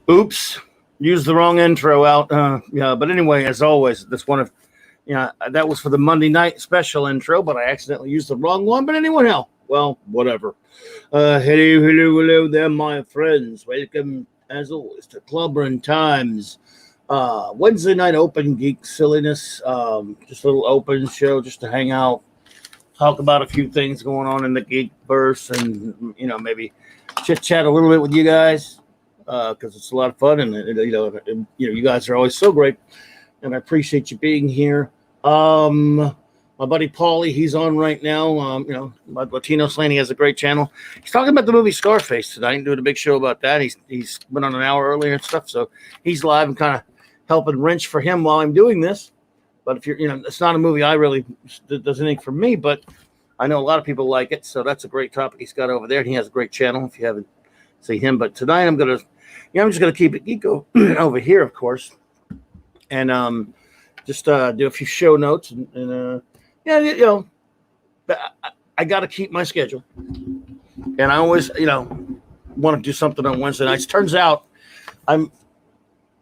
Oops, used the wrong intro out. Yeah, but anyway, as always, this one of that was for the Monday night special intro, but I accidentally used the wrong one. But anyway, hell, well, whatever. Hello there, my friends. Welcome, as always, to Clobberin Times. Wednesday night open geek silliness. Just a little open show, just to hang out, talk about a few things going on in the geek verse, and maybe chit chat a little bit with you guys. Because it's a lot of fun, and you guys are always so great, and I appreciate you being here. My buddy Paulie, he's on right now. My Latino Slaney has a great channel. He's talking about the movie Scarface tonight, doing a big show about that. He's been on an hour earlier and stuff, so he's live and kind of helping wrench for him while I'm doing this. But if it's not a movie I really does anything for me, but I know a lot of people like it, so that's a great topic he's got over there, and he has a great channel if you haven't seen him. But tonight I'm just gonna keep it geek over here, of course, and just do a few show notes, and I got to keep my schedule, and I always want to do something on Wednesday nights. Turns out I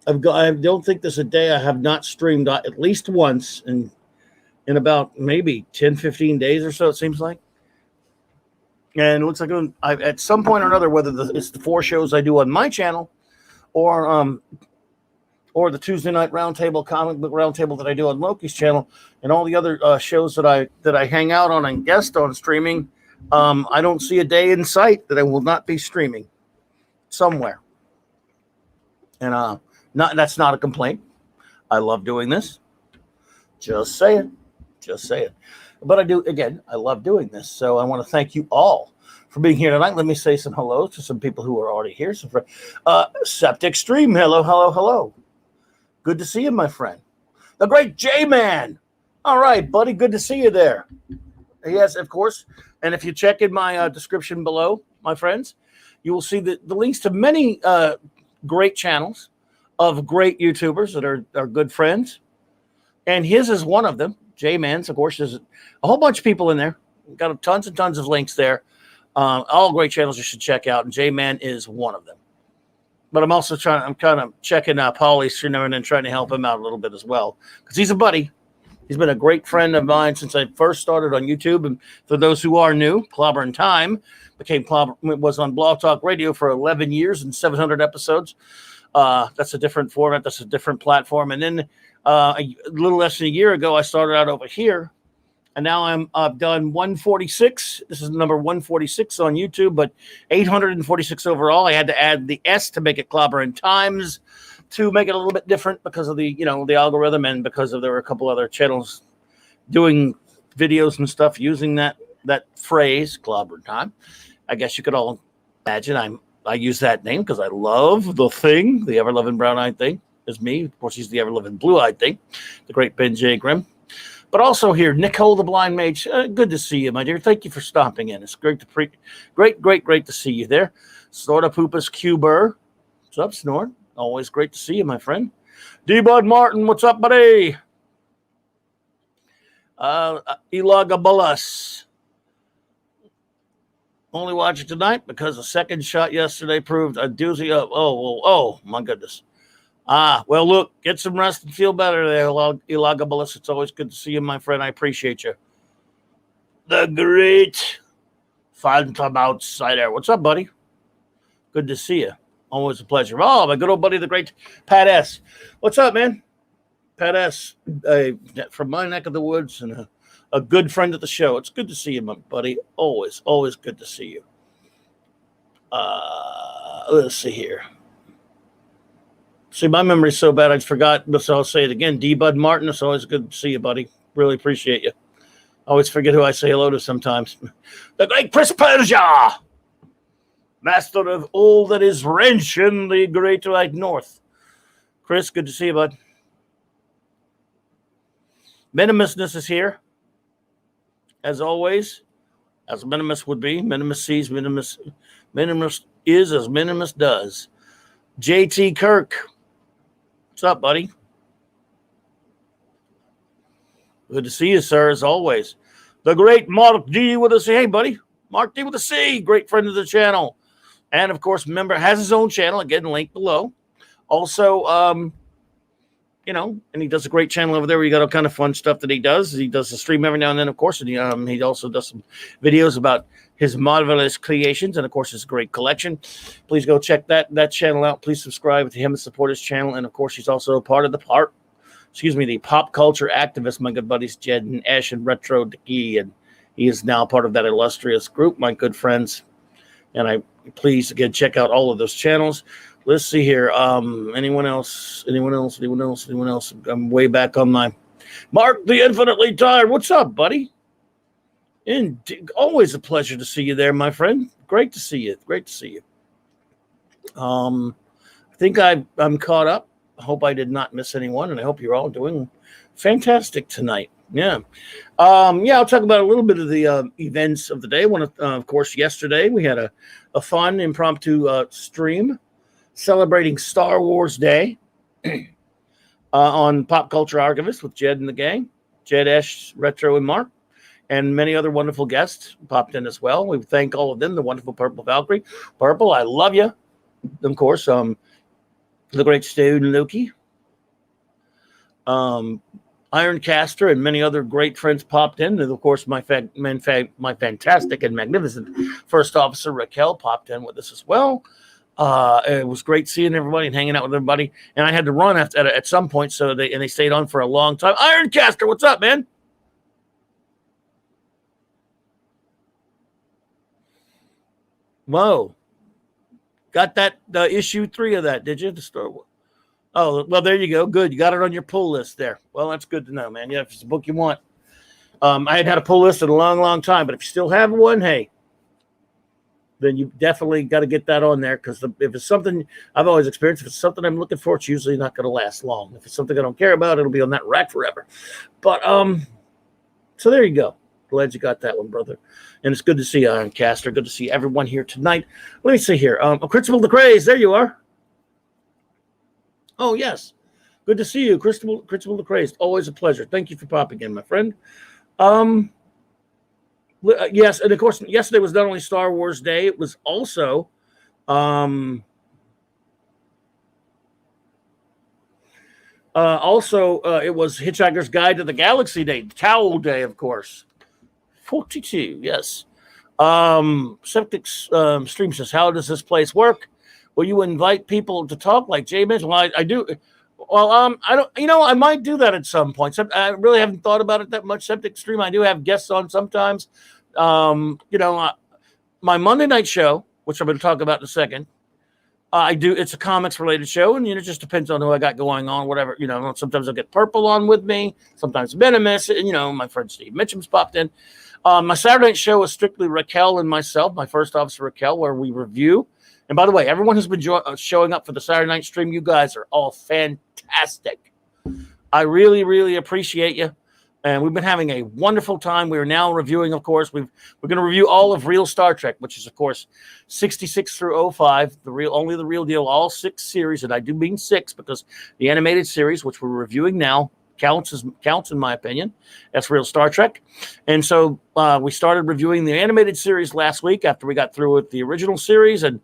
don't think there's a day I have not streamed at least once in about maybe 10-15 days or so, it seems like. And it looks like at some point or another, whether it's the 4 shows I do on my channel, or the Tuesday night roundtable, comic book roundtable that I do on Loki's channel, and all the other shows that I hang out on and guest on streaming, I don't see a day in sight that I will not be streaming somewhere. And that's not a complaint. I love doing this. Just say it. But I love doing this. So I want to thank you all for being here tonight. Let me say some hello to some people who are already here. Septic Stream, hello. Good to see you, my friend. The great J-Man. All right, buddy, good to see you there. Yes, of course. And if you check in my description below, my friends, you will see the links to many great channels of great YouTubers that are good friends. And his is one of them. J-Man's, of course, there's a whole bunch of people in there. We've got tons and tons of links there. All great channels you should check out, and J-Man is one of them. But I'm kind of checking Paulie's stream and then trying to help him out a little bit as well, because he's a buddy. He's been a great friend of mine since I first started on YouTube. And for those who are new, Clobberin Time was on Blog Talk Radio for 11 years and 700 episodes. That's a different format. That's a different platform. And then a little less than a year ago, I started out over here. And now I've done 146. This is number 146 on YouTube, but 846 overall. I had to add the S to make it Clobberin Times to make it a little bit different because of the algorithm, and because there were a couple other channels doing videos and stuff using that phrase, Clobberin Time. I guess you could all imagine I use that name because I love the Thing, the ever-loving brown-eyed thing. Is me. Of course, he's the ever-loving blue-eyed thing, the great Ben J. Grimm. But also here, Nicole the Blind Mage. Good to see you, my dear. Thank you for stopping in. It's great to see you there. Snorta Poopus Cuber. What's up, Snort? Always great to see you, my friend. D-Bud Martin, what's up, buddy? Elagabalus. Only watching tonight because the second shot yesterday proved a doozy of. Oh, my goodness. Well, look, get some rest and feel better there, Elagabalus. It's always good to see you, my friend. I appreciate you. The great Phantom Outsider. What's up, buddy? Good to see you. Always a pleasure. Oh, my good old buddy, the great Pat S. What's up, man? Pat S. From my neck of the woods, and a good friend of the show. It's good to see you, my buddy. Always good to see you. Let's see here. See, my memory's so bad I forgot, so I'll say it again. D-Bud Martin, it's always good to see you, buddy. Really appreciate you. I always forget who I say hello to sometimes. The great Chris Persia, master of all that is wrench in the great white north. Chris, good to see you, bud. Minimusness is here, as always, as Minimus would be. Minimus sees, Minimus is as Minimus does. JT Kirk. What's up, buddy? Good to see you, sir, as always. The great Mark D with a C. Hey, buddy. Mark D with a C. Great friend of the channel. And, of course, member has his own channel. Again, link below. Also, and he does a great channel over there where you got all kind of fun stuff that he does. He does a stream every now and then, of course, and he also does some videos about his marvelous creations and, of course, his great collection. Please go check that channel out. Please subscribe to him and support his channel. And, of course, he's also a part of the pop culture activist, my good buddies Jed and Ash and Retro Geek, and he is now part of that illustrious group, my good friends. And please again check out all of those channels. Let's see here. Anyone else? I'm way back on my Mark the Infinitely Tired. What's up, buddy? Always a pleasure to see you there, my friend. Great to see you. I think I'm caught up. I hope I did not miss anyone, and I hope you're all doing fantastic tonight. Yeah. I'll talk about a little bit of the events of the day. Of course, yesterday we had a fun impromptu stream celebrating Star Wars Day on Pop Culture Archivist with Jed and the gang. Jed, Ash, Retro, and Mark, and many other wonderful guests popped in as well. We thank all of them, the wonderful Purple Valkyrie. Purple, I love you. Of course, the great Stu and Lukey. Ironcaster and many other great friends popped in. And, of course, my fantastic and magnificent First Officer Raquel popped in with us as well. It was great seeing everybody and hanging out with everybody. And I had to run at some point, so they stayed on for a long time. Ironcaster, what's up, man? Whoa. Got that issue 3 of that, did you? The Star Wars. Oh, well, there you go. Good. You got it on your pull list there. Well, that's good to know, man. Yeah, if it's a book you want. I had a pull list in a long, long time, but if you still have one, hey, then you definitely got to get that on there, because if it's something I've always experienced, if it's something I'm looking for, it's usually not going to last long. If it's something I don't care about, it'll be on that rack forever. But so there you go. Glad you got that one, brother. And it's good to see you, Ironcaster. Good to see everyone here tonight. Let me see here. Christopher the Craze, there you are. Oh, yes. Good to see you, Christopher the Crazed. Always a pleasure. Thank you for popping in, my friend. Yes, and of course, yesterday was not only Star Wars Day, it was also it was Hitchhiker's Guide to the Galaxy Day, Towel Day, of course. 42, yes. Septic Stream says, how does this place work? Will you invite people to talk like Jay mentioned? Well, I do. Well, I don't. I might do that at some point. I really haven't thought about it that much. Septic Stream, I do have guests on sometimes. My Monday night show, which I'm going to talk about in a second, it's a comics related show, and it just depends on who I got going on, whatever. Sometimes I'll get Purple on with me, sometimes Venomous, and my friend Steve Mitchum's popped in. My Saturday night show is strictly Raquel and myself, my First Officer Raquel, where we review. And by the way, everyone who's been showing up for the Saturday night stream, you guys are all fantastic. I really, really appreciate you. And we've been having a wonderful time. We are now reviewing, of course, we're going to review all of Real Star Trek, which is, of course, 66 through 05, only the real deal, all 6 series. And I do mean 6 because the animated series, which we're reviewing now, counts in my opinion. That's Real Star Trek. And so we started reviewing the animated series last week after we got through with the original series, and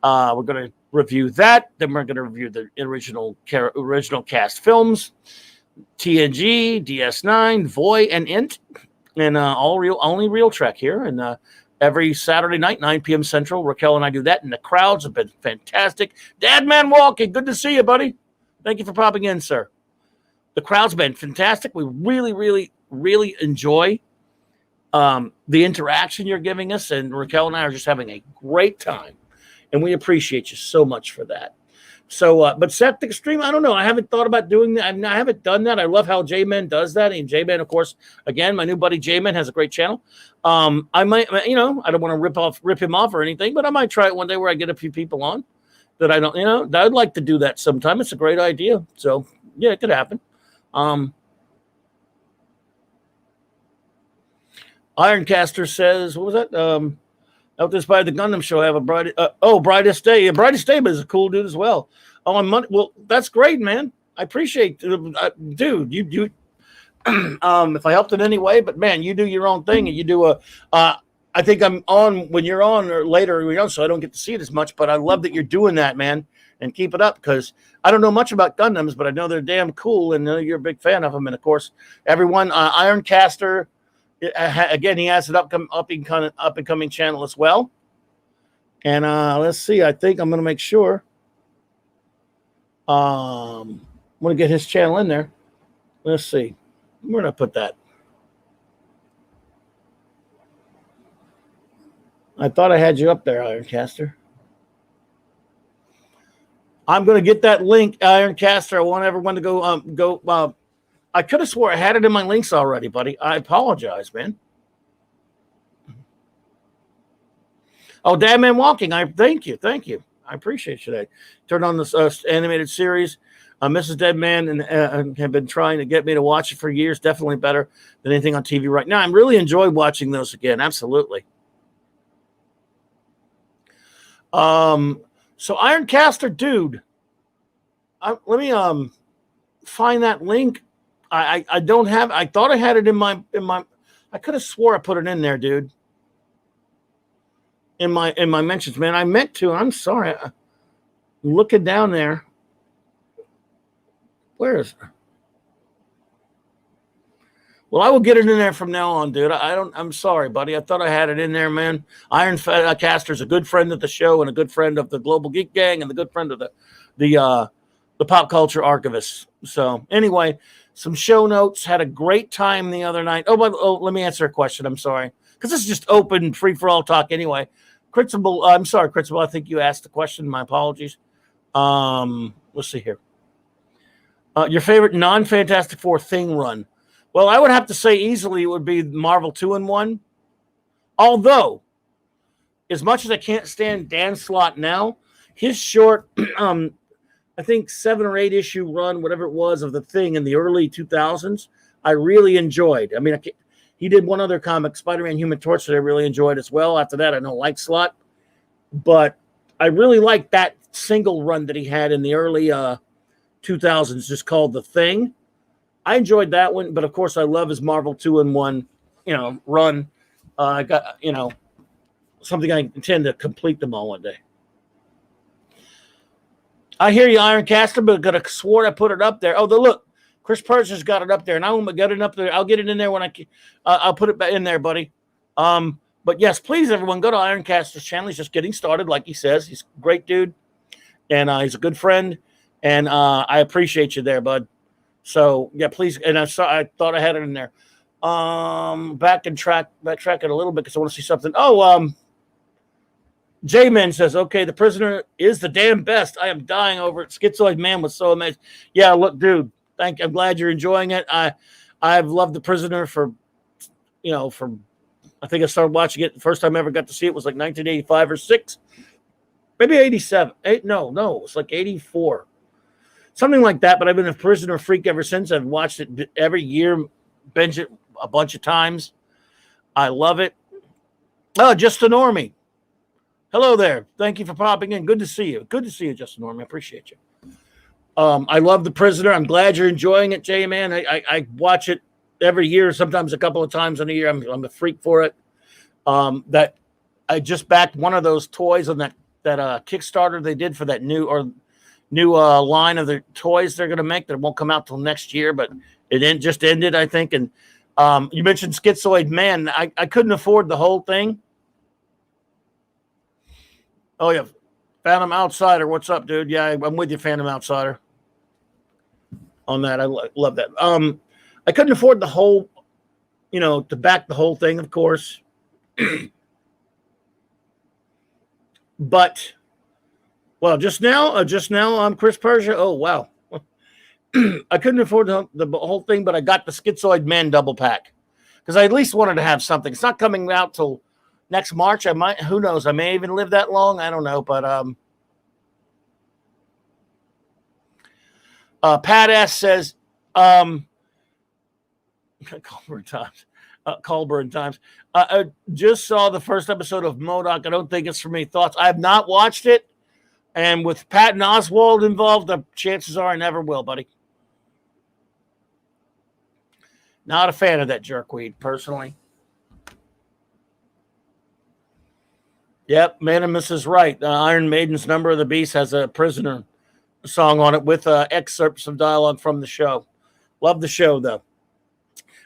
we're going to review that. Then we're going to review the original cast films, TNG, DS9, Voy, and Int, and only Real Trek here. And every Saturday night, 9 p.m. Central, Raquel and I do that, and the crowds have been fantastic. Dadman Walking, good to see you, buddy. Thank you for popping in, sir. The crowd's been fantastic. We really, really, really enjoy the interaction you're giving us, and Raquel and I are just having a great time, and we appreciate you so much for that. So, but Septic Stream, I don't know. I haven't thought about doing that. I haven't done that. I love how J-Man does that. And J-Man, of course, again, my new buddy J-Man has a great channel. I might, I don't want to rip him off or anything, but I might try it one day where I get a few people on that I don't, I'd like to do that sometime. It's a great idea. So, yeah, it could happen. Ironcaster says, what was that? Out this by the Gundam show, I have a Brightest Day. Yeah, Brightest Day is a cool dude as well. Oh, on Monday. Well, that's great, man. I appreciate it. Dude, you if I helped in any way, but man, you do your own thing, and you do I think I'm on when you're on or later, so I don't get to see it as much, but I love that you're doing that, man. and keep it up, because I don't know much about Gundams, but I know they're damn cool, and you're a big fan of them. And of course, everyone, Ironcaster, again, he has an up and coming channel as well. And let's see, I think I'm going to make sure. I'm going to get his channel in there. Let's see. Where did I put that? I thought I had you up there, Ironcaster. I'm going to get that link, Ironcaster. I want everyone to go. I could have swore I had it in my links already, buddy. I apologize, man. Oh, Dad Man Walking. Thank you. I appreciate you. That turned on this animated series. Mrs. Deadman and have been trying to get me to watch it for years. Definitely better than anything on TV right now. I really enjoy watching those again. Absolutely. So Ironcaster, dude, let me find that link. I don't have. I thought I had it in my. I could have swore I put it in there, dude. In my mentions, man. I meant to. I'm sorry. I'm looking down there. Where is it? Well, I will get it in there from now on, dude. I'm sorry, buddy. I thought I had it in there, man. Ironcaster's a good friend of the show and a good friend of the Global Geek Gang and the good friend of the Pop Culture Archivist. So anyway, some show notes. Had a great time the other night. Let me answer a question. I'm sorry, because this is just open, free for all talk anyway. Critzable, I'm sorry, Critzable. I think you asked the question. My apologies. Let's see here. Your favorite non-Fantastic Four thing run? Well, I would have to say easily it would be Marvel 2-in-1. Although, as much as I can't stand Dan Slott now, his short, I think 7 or 8 issue run, whatever it was, of the Thing in the early 2000s, I really enjoyed. I mean, he did one other comic, Spider-Man Human Torch, that I really enjoyed as well. After that, I don't like Slott. But I really liked that single run that he had in the early 2000s, just called The Thing. I enjoyed that one, but of course I love his Marvel 2-in-1, run. I got, something I intend to complete them all one day. I hear you, Ironcaster, but I could have swore I put it up there. Oh, look, Chris Persia's got it up there, and I won't get it up there. I'll get it in there when I'll put it back in there, buddy. But yes, please, everyone, go to Ironcaster's channel. He's just getting started, like he says. He's a great dude, and he's a good friend, and I appreciate you there, bud. So yeah, please. And I thought I had it in there. Backtrack it a little bit because I want to see something. Oh, J-Man says, okay, The Prisoner is the damn best. I am dying over it. Schizoid Man was so amazing. Yeah, look, dude, I'm glad you're enjoying it. I've loved The Prisoner for I think I started watching it. The first time I ever got to see it was like 1985 or 6. Maybe 87. No, it's like 84. Something like that, but I've been a Prisoner freak ever since. I've watched it every year, binge it a bunch of times. I love it. Oh, Just a Normie. Hello there. Thank you for popping in. Good to see you. Good to see you, Just a Normie. I appreciate you. I love The Prisoner. I'm glad you're enjoying it, J-Man. I watch it every year, sometimes a couple of times in a year. I'm a freak for it. That I just backed one of those toys on that Kickstarter they did for that new line of the toys they're going to make that won't come out till next year, but it just ended, I think. And you mentioned Schizoid Man. I couldn't afford the whole thing. Oh, yeah. Phantom Outsider. What's up, dude? Yeah, I'm with you, Phantom Outsider. On that. I love that. I couldn't afford the whole, to back the whole thing, of course. But well, just now, I'm Chris Persia. Oh, wow. I couldn't afford the whole thing, but I got the Schizoid Man double pack because I at least wanted to have something. It's not coming out till next March. Who knows? I may even live that long. I don't know. But Pat S says, Clobberin Times. I just saw the first episode of MODOK. I don't think it's for me. Thoughts? I have not watched it. And with Patton Oswalt involved, the chances are I never will, buddy. Not a fan of that jerkweed, personally. Yep, Manimus is right. Iron Maiden's Number of the Beast has a Prisoner song on it with excerpts of dialogue from the show. Love the show, though.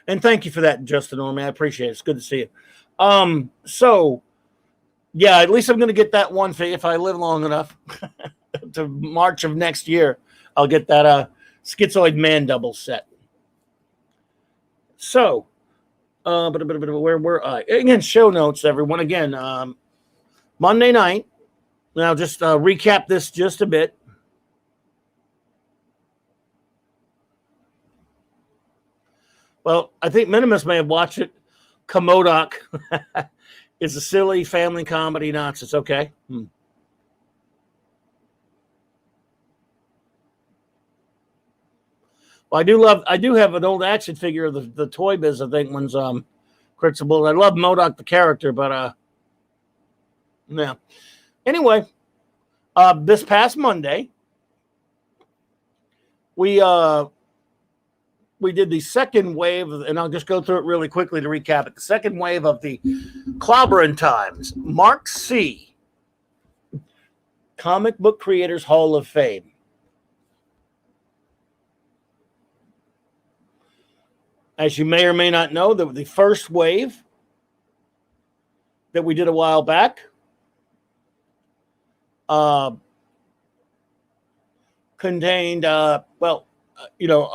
And thank you for that, Justin Orme. I appreciate it. It's good to see you. So, yeah, at least I'm going to get that one thing if I live long enough to March of next year. I'll get that Schizoid Man double set. So, where were I? Again, show notes, everyone. Again, Monday night. Now, just recap this just a bit. Well, I think Minimus may have watched it. Komodoc is a silly family comedy nonsense. Okay. Well, I do have an old action figure of the Toy Biz, I think, one's Kurtzman. I love MODOK the character, but yeah. Anyway, this past Monday, we did the second wave, and I'll just go through it really quickly to recap it. The second wave of the Clobberin Times, Mark C. Comic Book Creators Hall of Fame. As you may or may not know, the first wave that we did a while back contained, a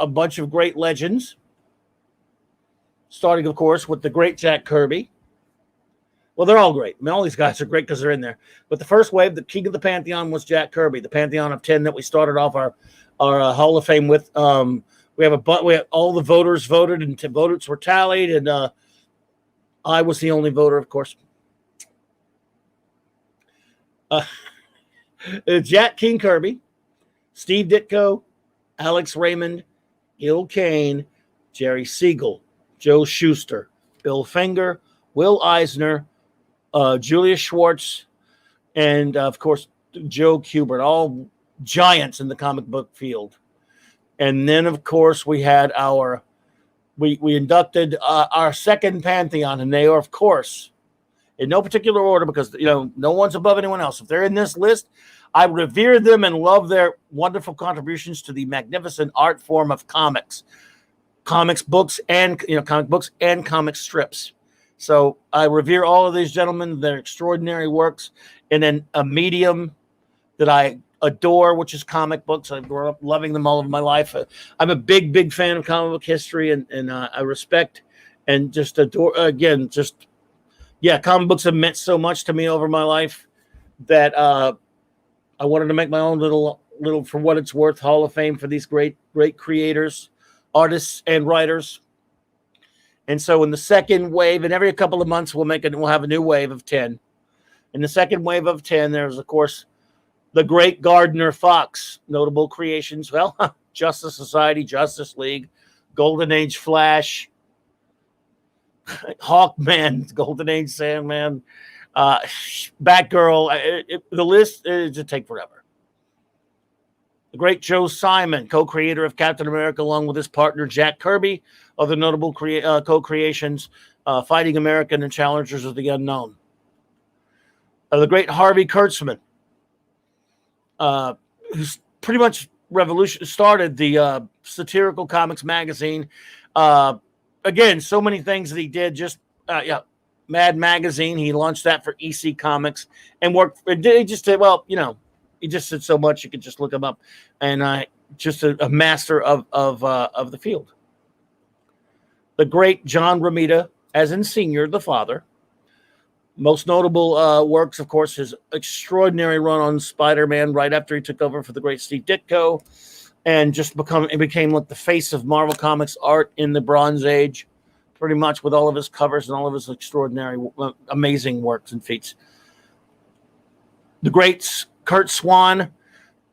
bunch of great legends, starting, of course, with the great Jack Kirby. Well, they're all great. I mean, all these guys are great because they're in there. But the first wave, the king of the Pantheon, was Jack Kirby, the Pantheon of 10 that we started off our Hall of Fame with. We have all the voters voted, and votes were tallied, and I was the only voter, of course. Jack King Kirby, Steve Ditko, Alex Raymond, Gil Kane, Jerry Siegel, Joe Shuster, Bill Finger, Will Eisner, Julius Schwartz, and of course Joe Kubert, all giants in the comic book field. And then, of course, we had we inducted our second Pantheon, and they are, of course, in no particular order because, no one's above anyone else. If they're in this list, I revere them and love their wonderful contributions to the magnificent art form of comics books, and comic books and comic strips. So I revere all of these gentlemen, their extraordinary works, and then a medium that I adore, which is comic books. I've grown up loving them all of my life. I'm a big, big fan of comic book history, and I respect and just adore. Again, comic books have meant so much to me over my life that I wanted to make my own little, for what it's worth, Hall of Fame for these great, great creators, artists, and writers. And so, in the second wave, and every couple of months, we'll have a new wave of 10. In the second wave of 10, there's, of course, the great Gardner Fox, notable creations. Well, Justice Society, Justice League, Golden Age Flash, Hawkman, Golden Age Sandman, Batgirl. The list is to take forever. The great Joe Simon, co-creator of Captain America, along with his partner Jack Kirby, other notable co-creations, Fighting America and Challengers of the Unknown. The great Harvey Kurtzman, who's pretty much started the satirical comics magazine. Again, so many things that he did. Mad Magazine. He launched that for EC Comics and worked. He just did he just did so much. You could just look him up, and just a master of the field. The great John Romita, as in Senior, the father. Most notable works, of course, his extraordinary run on Spider-Man right after he took over for the great Steve Ditko, and became like the face of Marvel Comics art in the Bronze Age, pretty much, with all of his covers and all of his extraordinary, amazing works and feats. The great Kurt Swann,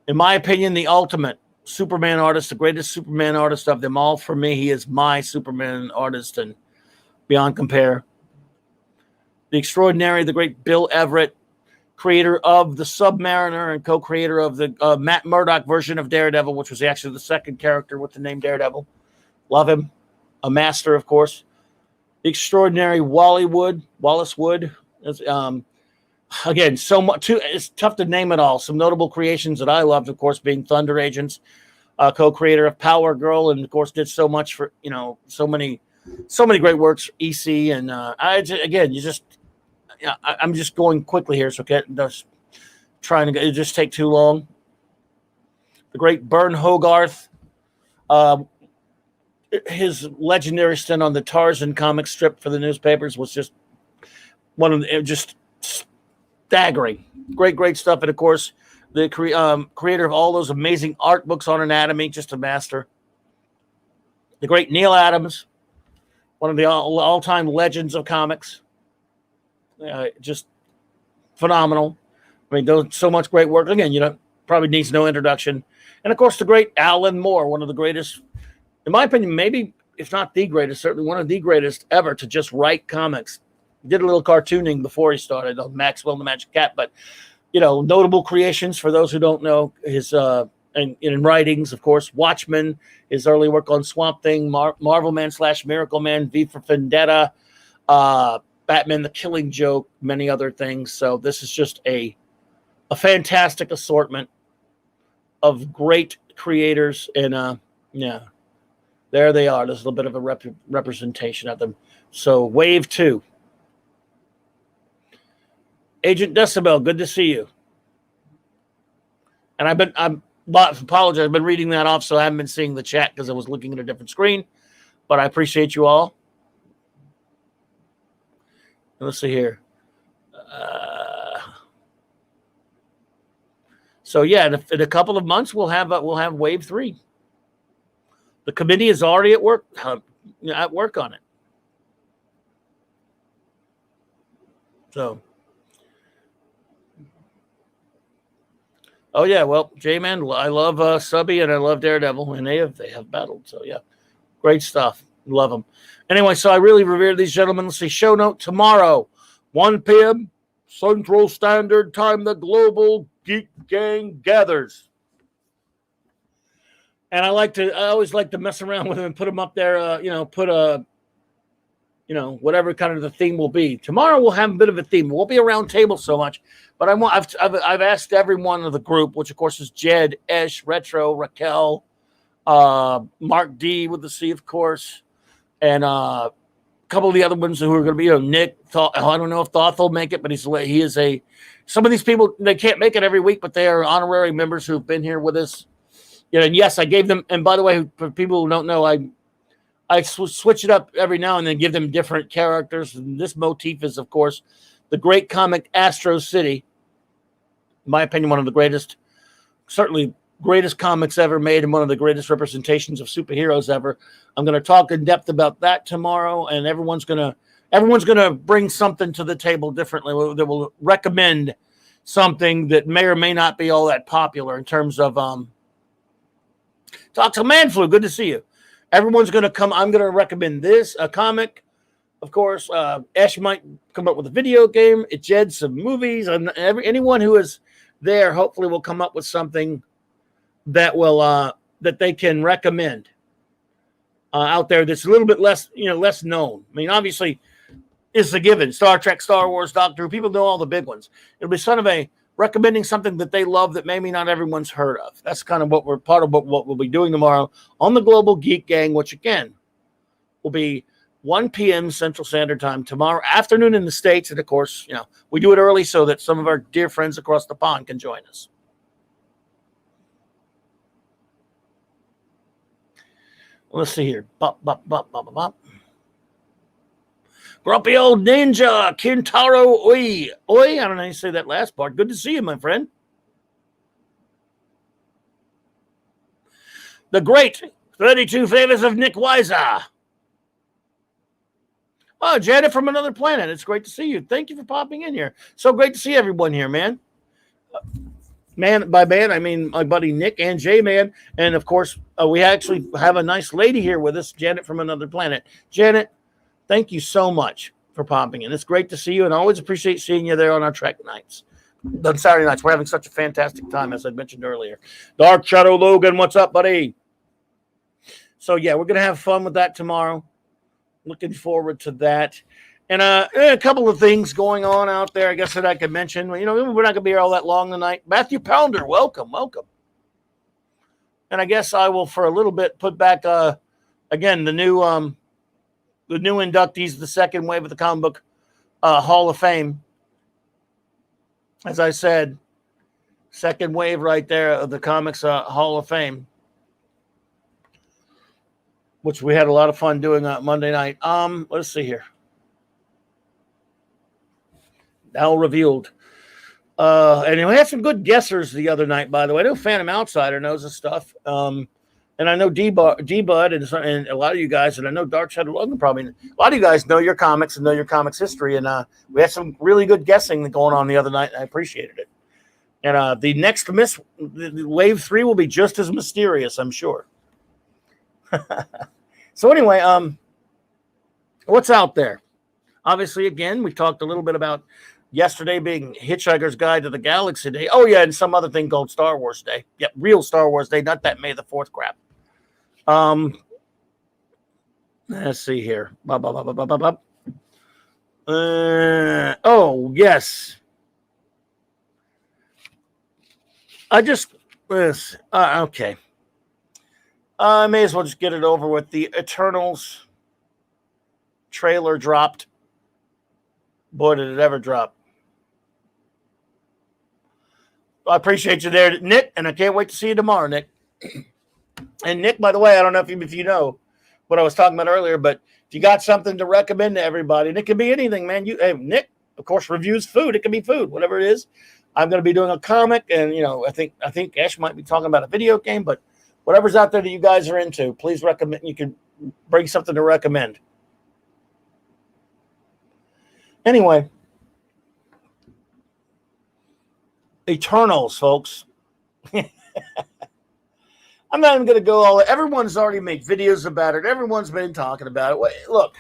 in my opinion, the ultimate Superman artist, the greatest Superman artist of them all. For me, he is my Superman artist and beyond compare. The extraordinary, the great Bill Everett, creator of the Submariner and co-creator of the Matt Murdock version of Daredevil, which was actually the second character with the name Daredevil. Love him. A master, of course. The extraordinary Wallace Wood, Again, so much. It's tough to name it all. Some notable creations that I loved, of course, being Thunder Agents, co-creator of Power Girl, and of course did so much for so many great works. EC and I'm just going quickly here, so just trying to just take too long. The great Bern Hogarth, his legendary stint on the Tarzan comic strip for the newspapers was just just staggering. Great stuff. And of course, the creator of all those amazing art books on anatomy, just a master. The great Neil Adams, one of the all-time legends of comics. Just phenomenal. I mean, so much great work. Again, probably needs no introduction. And of course, the great Alan Moore, one of the greatest, in my opinion, maybe if not the greatest, certainly one of the greatest ever to just write comics. He did a little cartooning before he started on Maxwell and the Magic Cat, but notable creations for those who don't know his in writings, of course, Watchmen, his early work on Swamp Thing, Marvel Man / Miracle Man, V for Vendetta, Batman: The Killing Joke, many other things. So this is just a fantastic assortment of great creators, and there they are. There's a little bit of a representation of them. So Wave 2. Agent Decibel, good to see you. And I apologize. I've been reading that off, so I haven't been seeing the chat because I was looking at a different screen. But I appreciate you all. Let's see here. So yeah, in a couple of months we'll have Wave 3. The committee is already at work on it. So. Oh yeah, well, J-Man, I love Subby and I love Daredevil, and they have battled. So yeah, great stuff. Love them. Anyway, so I really revere these gentlemen. Let's see, show note tomorrow, 1 p.m. Central Standard Time. The Global Geek Gang gathers, and I always like to mess around with them and put them up there. Whatever kind of the theme will be. Tomorrow we'll have a bit of a theme. It won't be a round table so much, but I've asked everyone of the group, which of course is Jed, Esh, Retro, Raquel, Mark D with the C, of course, and a couple of the other ones who are going to be, Nick. I don't know if Thoth will make it, but he is some of these people, they can't make it every week, but they are honorary members who've been here with us. And yes, I gave them. And by the way, for people who don't know, I switch it up every now and then, give them different characters. And this motif is, of course, the great comic Astro City. In my opinion, one of the greatest, certainly greatest comics ever made, and one of the greatest representations of superheroes ever. I'm going to talk in depth about that tomorrow, and everyone's going to bring something to the table differently. They will recommend something that may or may not be all that popular in terms of Talk to Manflu. Good to see you. Everyone's going to come. I'm going to recommend a comic. Of course, Ash might come up with a video game. Jed, some movies. And anyone who is there, hopefully, will come up with something that will that they can recommend out there. That's a little bit less known. I mean, obviously, it's a given. Star Trek, Star Wars, Doctor Who. People know all the big ones. It'll be sort of recommending something that they love that maybe not everyone's heard of. That's kind of part of what we'll be doing tomorrow on the Global Geek Gang, which again will be 1 p.m. Central Standard Time tomorrow afternoon in the States. And of course, we do it early so that some of our dear friends across the pond can join us. Let's see here. Bop, bop, bop, bop, bop. Grumpy old ninja, Kintaro Oi. Oi, I don't know how you say that last part. Good to see you, my friend. The great 32 Favors of Nick Weiser. Oh, Janet from another planet. It's great to see you. Thank you for popping in here. So great to see everyone here, man. Man, by man, I mean my buddy Nick and J-Man. And, of course, we actually have a nice lady here with us, Janet from another planet. Janet, thank you so much for popping in. It's great to see you, and I always appreciate seeing you there on our Trek nights. On Saturday nights, we're having such a fantastic time, as I mentioned earlier. Dark Shadow Logan, what's up, buddy? So, yeah, we're going to have fun with that tomorrow. Looking forward to that. And a couple of things going on out there, I guess, that I could mention. You know, we're not going to be here all that long tonight. Matthew Pounder, welcome. And I guess I will, for a little bit, put back again the new inductees, the second wave of the comic book Hall of Fame. As I said, second wave right there of the comics Hall of Fame, which we had a lot of fun doing Monday night. Let's see here. Now revealed. And we had some good guessers the other night, by the way. I know Phantom Outsider knows this stuff. And I know D-Bud and a lot of you guys, and I know Dark Shadow Logan probably. A lot of you guys know your comics and know your comics history. And we had some really good guessing going on the other night, and I appreciated it. And the next Wave 3 will be just as mysterious, I'm sure. So anyway, what's out there? Obviously, again, we talked a little bit about yesterday being Hitchhiker's Guide to the Galaxy Day. Oh, yeah, and some other thing called Star Wars Day. Yeah, real Star Wars Day, not that May the 4th crap. Let's see here. Oh, yes. Okay. I may as well just get it over with. The Eternals trailer dropped. Boy, did it ever drop. I appreciate you there, Nick, and I can't wait to see you tomorrow, Nick. And Nick, by the way, I don't know if you know what I was talking about earlier, but if you got something to recommend to everybody, and it can be anything, man. Hey, Nick, of course, reviews food. It can be food, whatever it is. I'm going to be doing a comic, and I think Ash might be talking about a video game, but whatever's out there that you guys are into, please recommend. You can bring something to recommend. Anyway, Eternals, folks. I'm not even going to go all. Everyone's already made videos about it. Everyone's been talking about it. Wait, look,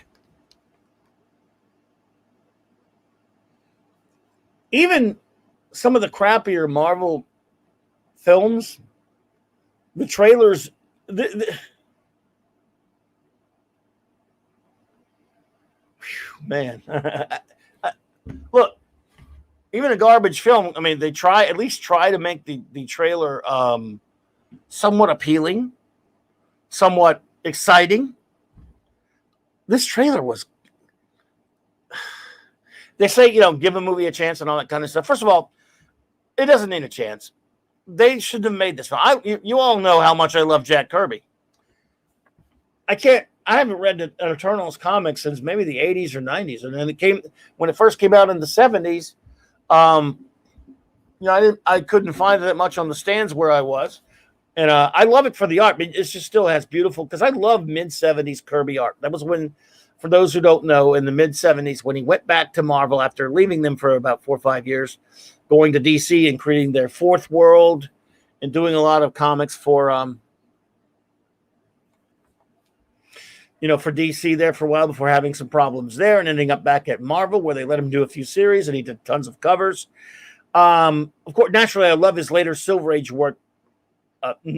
even some of the crappier Marvel films, the trailers, man. Look, even a garbage film, I mean, they at least try to make the trailer somewhat appealing, somewhat exciting. This trailer was, they say, give a movie a chance and all that kind of stuff. First of all, it doesn't need a chance. They shouldn't have made this film. You all know how much I love Jack Kirby. I haven't read the Eternals comic since maybe the 80s or 90s. And then when it first came out in the 70s, I couldn't find it that much on the stands where I was. And I love it for the art. It just still has beautiful, because I love mid-70s Kirby art. That was when, for those who don't know, in the mid-70s, when he went back to Marvel after leaving them for about 4 or 5 years, going to DC and creating their Fourth World and doing a lot of comics for for DC there for a while before having some problems there and ending up back at Marvel, where they let him do a few series and he did tons of covers. Of course, naturally, I love his later Silver Age work.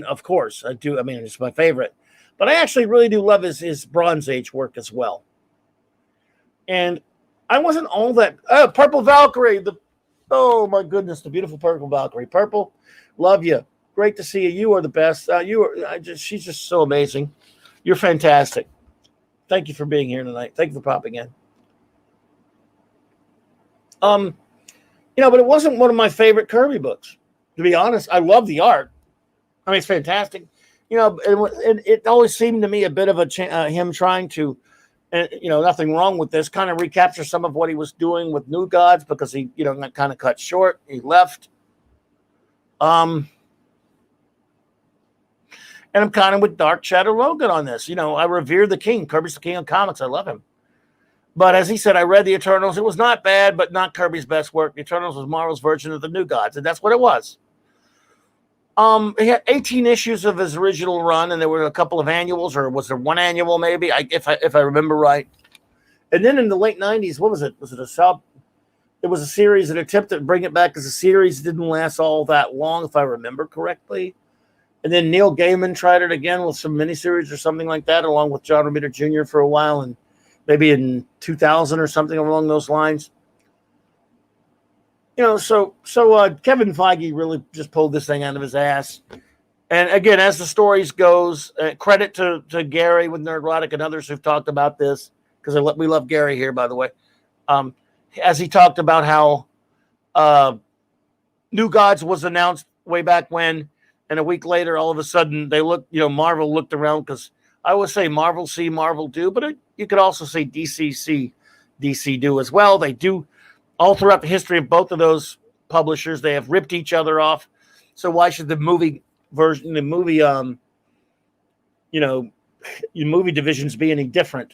Of course, I do. I mean, it's my favorite. But I actually really do love his Bronze Age work as well. And I wasn't all that... Purple Valkyrie. Oh, my goodness, the beautiful Purple Valkyrie. Purple, love you. Great to see you. You are the best. She's just so amazing. You're fantastic. Thank you for being here tonight. Thank you for popping in. But it wasn't one of my favorite Kirby books. To be honest, I love the art. I mean, it's fantastic. It always seemed to me a bit of him trying to, nothing wrong with this, kind of recapture some of what he was doing with New Gods, because he, got kind of cut short. He left. And I'm kind of with Dark Shadow Logan on this. I revere the king. Kirby's the king of comics. I love him. But as he said, I read the Eternals. It was not bad, but not Kirby's best work. The Eternals was Marvel's version of the New Gods, and that's what it was. He had 18 issues of his original run, and there were a couple of annuals, or was there one annual maybe, if I remember right. And then in the late 90s, what was it? Was it a sub? It was a series that attempted to bring it back as a series. It didn't last all that long, if I remember correctly. And then Neil Gaiman tried it again with some miniseries or something like that, along with John Romita Jr. for a while, and maybe in 2000 or something along those lines. So Kevin Feige really just pulled this thing out of his ass. And again, as the stories goes, credit to Gary with Nerdrotic and others who've talked about this, because we love Gary here, by the way. As he talked about how New Gods was announced way back when, and a week later, all of a sudden, Marvel looked around, because I always say Marvel see, Marvel do, but you could also say DC see, DC do as well. They do. All throughout the history of both of those publishers, they have ripped each other off. So why should the movie version, the movie, movie divisions be any different?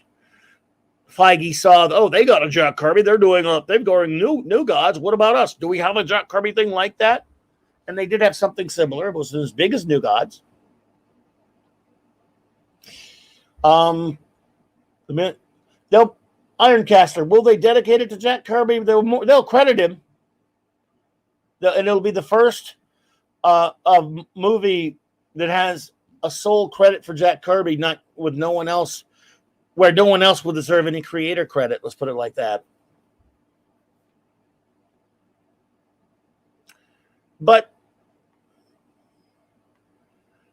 Feige saw, they got a Jack Kirby. They're going New Gods. What about us? Do we have a Jack Kirby thing like that? And they did have something similar. It was as big as New Gods. Ironcaster, will they dedicate it to Jack Kirby? They'll credit him. And it'll be the first movie that has a sole credit for Jack Kirby, not with no one else, where no one else will deserve any creator credit. Let's put it like that. But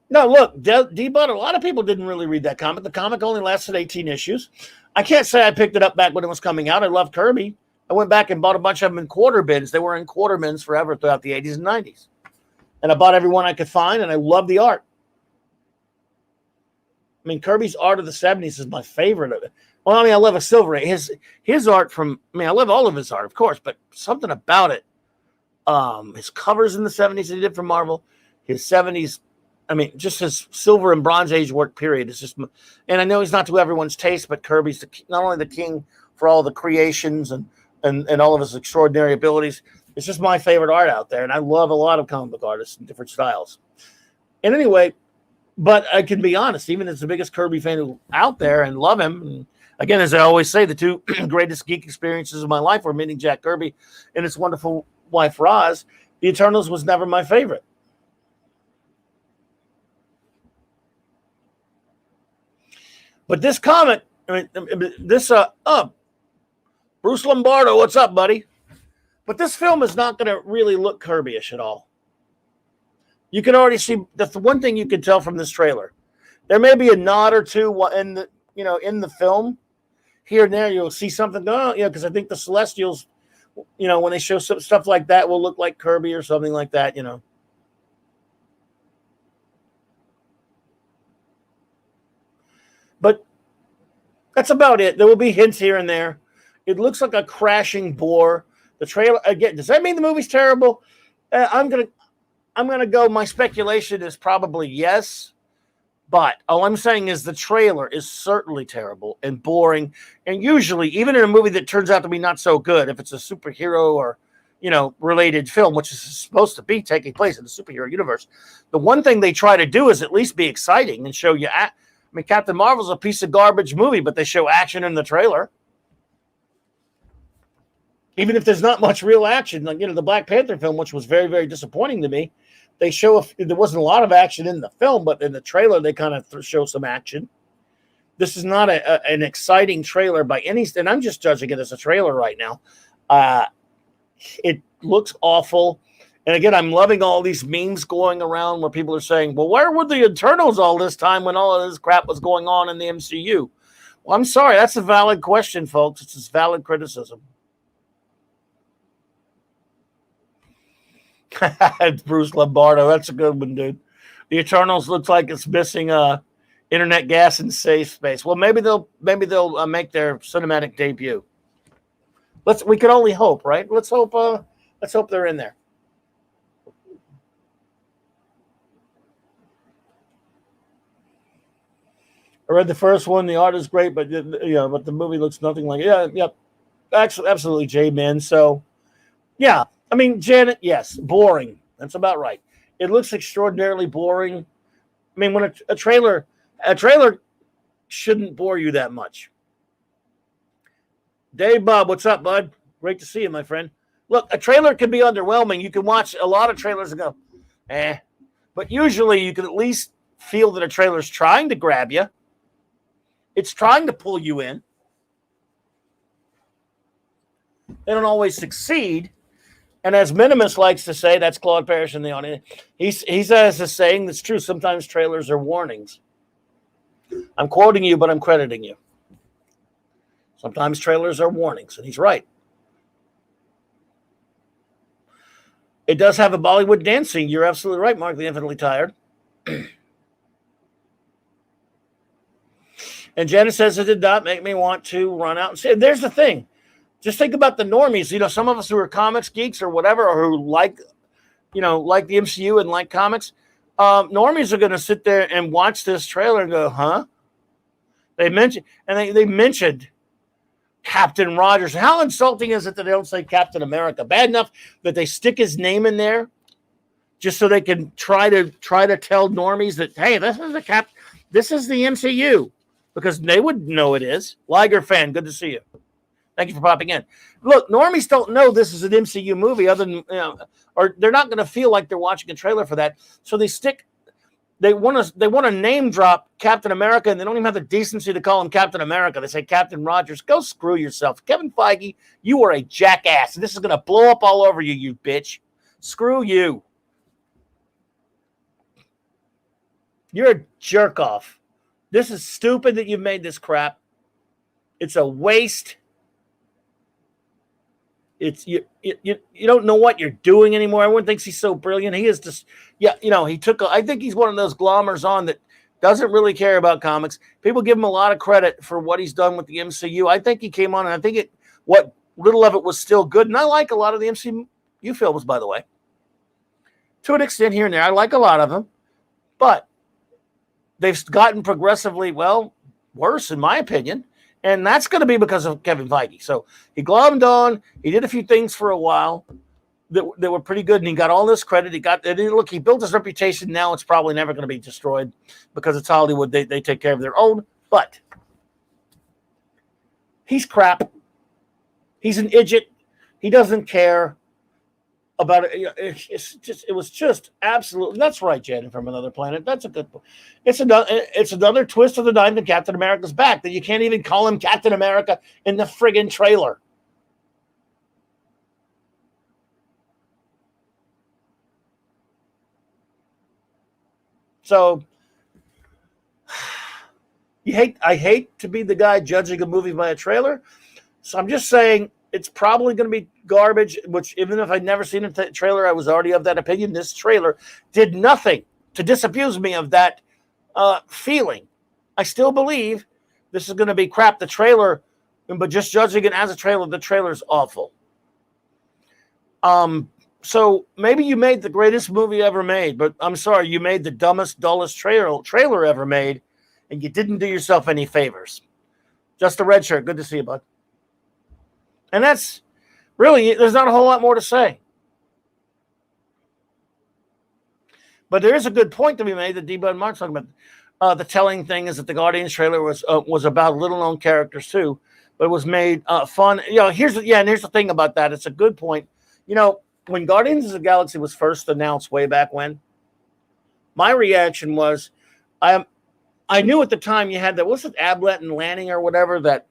no, look, D-Bud, a lot of people didn't really read that comic. The comic only lasted 18 issues. I can't say I picked it up back when it was coming out. I love Kirby. I went back and bought a bunch of them in quarter bins. They were in quarter bins forever throughout the 80s and 90s. And I bought every one I could find, and I love the art. I mean, Kirby's art of the 70s is my favorite of it. Well, I love a Silver Age. His art I love all of his art, of course, but something about it. His covers in the 70s that he did for Marvel, his 70s, just his Silver and Bronze Age work period. It's just, and I know he's not to everyone's taste, but Kirby's not only the king for all the creations and all of his extraordinary abilities. It's just my favorite art out there, and I love a lot of comic book artists in different styles. And anyway, but I can be honest, even as the biggest Kirby fan out there and love him, and again, as I always say, the two greatest geek experiences of my life were meeting Jack Kirby and his wonderful wife, Roz. The Eternals was never my favorite. But this comic, Bruce Lombardo, what's up, buddy? But this film is not going to really look Kirby-ish at all. You can already see the one thing you can tell from this trailer. There may be a nod or two in the film. Here and there, you'll see something. Because I think the Celestials, when they show stuff like that, will look like Kirby or something like that. But that's about it. There will be hints here and there. It looks like a crashing bore. The trailer, again, does that mean the movie's terrible? I'm gonna go. My speculation is probably yes, but all I'm saying is the trailer is certainly terrible and boring. And usually, even in a movie that turns out to be not so good, if it's a superhero or related film, which is supposed to be taking place in the superhero universe, the one thing they try to do is at least be exciting and show you. Captain Marvel's a piece of garbage movie, but they show action in the trailer. Even if there's not much real action, like the Black Panther film, which was very, very disappointing to me, they show there wasn't a lot of action in the film, but in the trailer they kind of show some action. This is not an exciting trailer by any, and I'm just judging it as a trailer right now. It looks awful, and again, I'm loving all these memes going around where people are saying, "Well, where were the Eternals all this time when all of this crap was going on in the MCU?" Well, I'm sorry, that's a valid question, folks. It's a valid criticism. Bruce Lombardo, that's a good one, dude. The Eternals looks like it's missing internet gas and safe space. Well, maybe they'll make their cinematic debut. We can only hope, right? Let's hope they're in there. I read the first one. The art is great, but but the movie looks nothing like it. Yeah. Actually, absolutely, J-Man. So, yeah. Janet, yes, boring. That's about right. It looks extraordinarily boring. When a trailer shouldn't bore you that much. Dave Bob, what's up, bud? Great to see you, my friend. Look, a trailer can be underwhelming. You can watch a lot of trailers and go, but usually you can at least feel that a trailer's trying to grab you. It's trying to pull you in. They don't always succeed. And as Minimus likes to say, that's Claude Parrish in the audience, he says a saying that's true. Sometimes trailers are warnings. I'm quoting you, but I'm crediting you. Sometimes trailers are warnings, and he's right. It does have a Bollywood dance scene. You're absolutely right, Mark the Infinitely Tired. And Jenna says it did not make me want to run out and say, there's the thing. Just think about the normies. You know, some of us who are comics geeks or whatever, or who like the MCU and like comics, normies are going to sit there and watch this trailer and go, huh? They mentioned Captain Rogers. How insulting is it that they don't say Captain America? Bad enough that they stick his name in there just so they can try to tell normies that, hey, this is the MCU, because they would know it is. Liger fan, good to see you. Thank you for popping in. Look, normies don't know this is an MCU movie, other than, or they're not going to feel like they're watching a trailer for that. So they want to name drop Captain America, and they don't even have the decency to call him Captain America. They say Captain Rogers. Go screw yourself. Kevin Feige, you are a jackass, and this is going to blow up all over you, you bitch. Screw you. You're a jerk off. This is stupid that you've made this crap. It's a waste. It's you don't know what you're doing anymore. Everyone thinks he's so brilliant. He is just, I think he's one of those glommers on that doesn't really care about comics. People give him a lot of credit for what he's done with the MCU. I think he came on, and I think what little of it was still good. And I like a lot of the MCU films, by the way, to an extent here and there. I like a lot of them, but they've gotten progressively, worse, in my opinion. And that's going to be because of Kevin Feige. So he glommed on. He did a few things for a while that were pretty good, and he got all this credit. He built his reputation. Now it's probably never going to be destroyed because it's Hollywood. They take care of their own. But he's crap. He's an idiot. He doesn't care about it. It was just absolutely. That's right, Janet from another planet. That's a good point. It's another twist of the knife in Captain America's back that you can't even call him Captain America in the friggin' trailer. So I hate to be the guy judging a movie by a trailer. So I'm just saying it's probably going to be garbage, which even if I'd never seen a trailer, I was already of that opinion. This trailer did nothing to disabuse me of that feeling. I still believe this is going to be crap. The trailer, but just judging it as a trailer, the trailer's awful. So maybe you made the greatest movie ever made, but I'm sorry, you made the dumbest, dullest trailer ever made, and you didn't do yourself any favors. Just a red shirt. Good to see you, bud. And that's really, there's not a whole lot more to say. But there is a good point to be made that D-Bud and Mark's talking about. The telling thing is that the Guardians trailer was about little-known characters too, but it was made fun. Here's the thing about that. It's a good point. When Guardians of the Galaxy was first announced way back when, my reaction was, I knew at the time you had that, was it Ablett and Lanning or whatever, that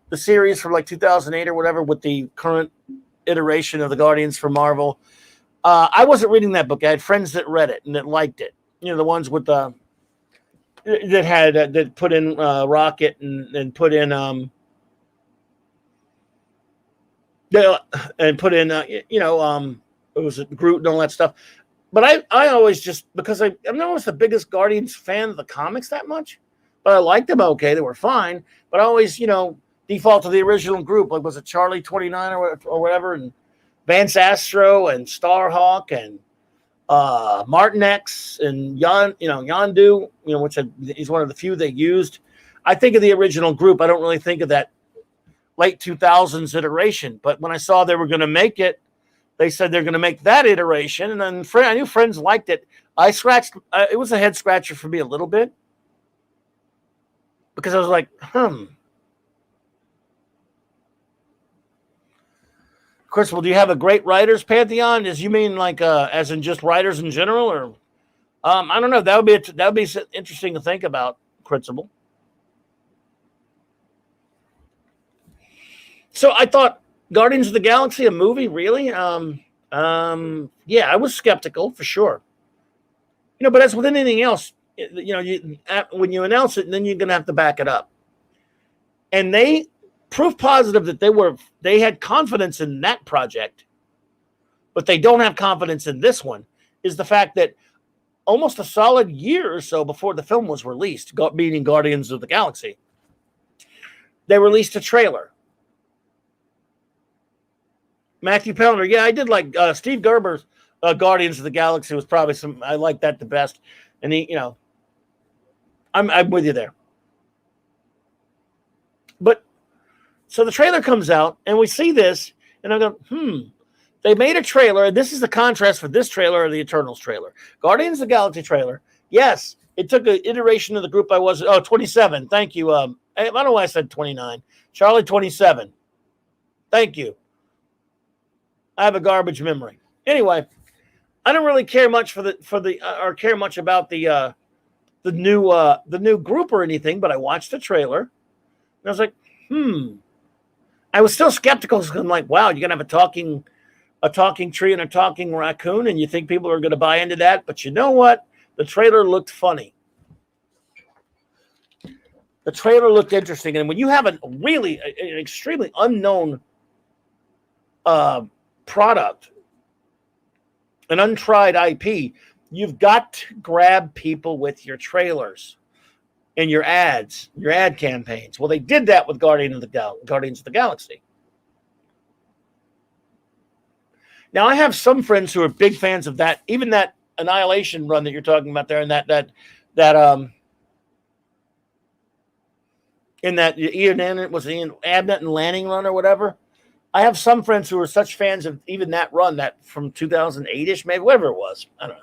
the series from like 2008 or whatever with the current iteration of the Guardians for Marvel. I wasn't reading that book. I had friends that read it and that liked it. The ones with that put in Rocket and put in it was Groot and all that stuff. But I always just, because I'm not always the biggest Guardians fan of the comics that much, but I liked them okay. They were fine. But I always, default to the original group. Like, was it Charlie 29 or whatever, and Vance Astro and Starhawk and Martin X and Yondu, which he's one of the few they used. I think of the original group. I don't really think of that late 2000s iteration. But when I saw they were going to make it, they said they're going to make that iteration. And then I knew friends liked it. It was a head scratcher for me a little bit, because I was like, Chris, do you have a great writers pantheon? As you mean like as in just writers in general, or I don't know. That would be interesting to think about, Crucible. So I thought Guardians of the Galaxy, a movie, really? Yeah, I was skeptical for sure. But as with anything else, when you announce it, then you're going to have to back it up. And they proof positive that they had confidence in that project, but they don't have confidence in this one, is the fact that almost a solid year or so before the film was released, meaning Guardians of the Galaxy, they released a trailer. Matthew Pellner, yeah, I did like Steve Gerber's Guardians of the Galaxy was probably I like that the best. And I'm with you there. But so the trailer comes out and we see this and I go, they made a trailer, and this is the contrast for this trailer or the Eternals trailer. Guardians of the Galaxy trailer. Yes, it took an iteration of the group I was. 27. Thank you. I don't know why I said 29. Charlie 27. Thank you. I have a garbage memory. Anyway, I don't really care much or care much about the new group or anything, but I watched the trailer and I was like, I was still skeptical because I'm like, wow, you're gonna have a talking tree and a talking raccoon, and you think people are going to buy into that? But you know what? The trailer looked funny. The trailer looked interesting, and when you have an extremely unknown product, an untried IP, you've got to grab people with your trailers and your ad campaigns. Well, they did that with Guardians of the Galaxy. Now, I have some friends who are big fans of that, even that Annihilation run that you're talking about there, and that Ian Abnett and Lanning run or whatever. I have some friends who are such fans of even that run, that from 2008-ish, maybe, whatever it was. I don't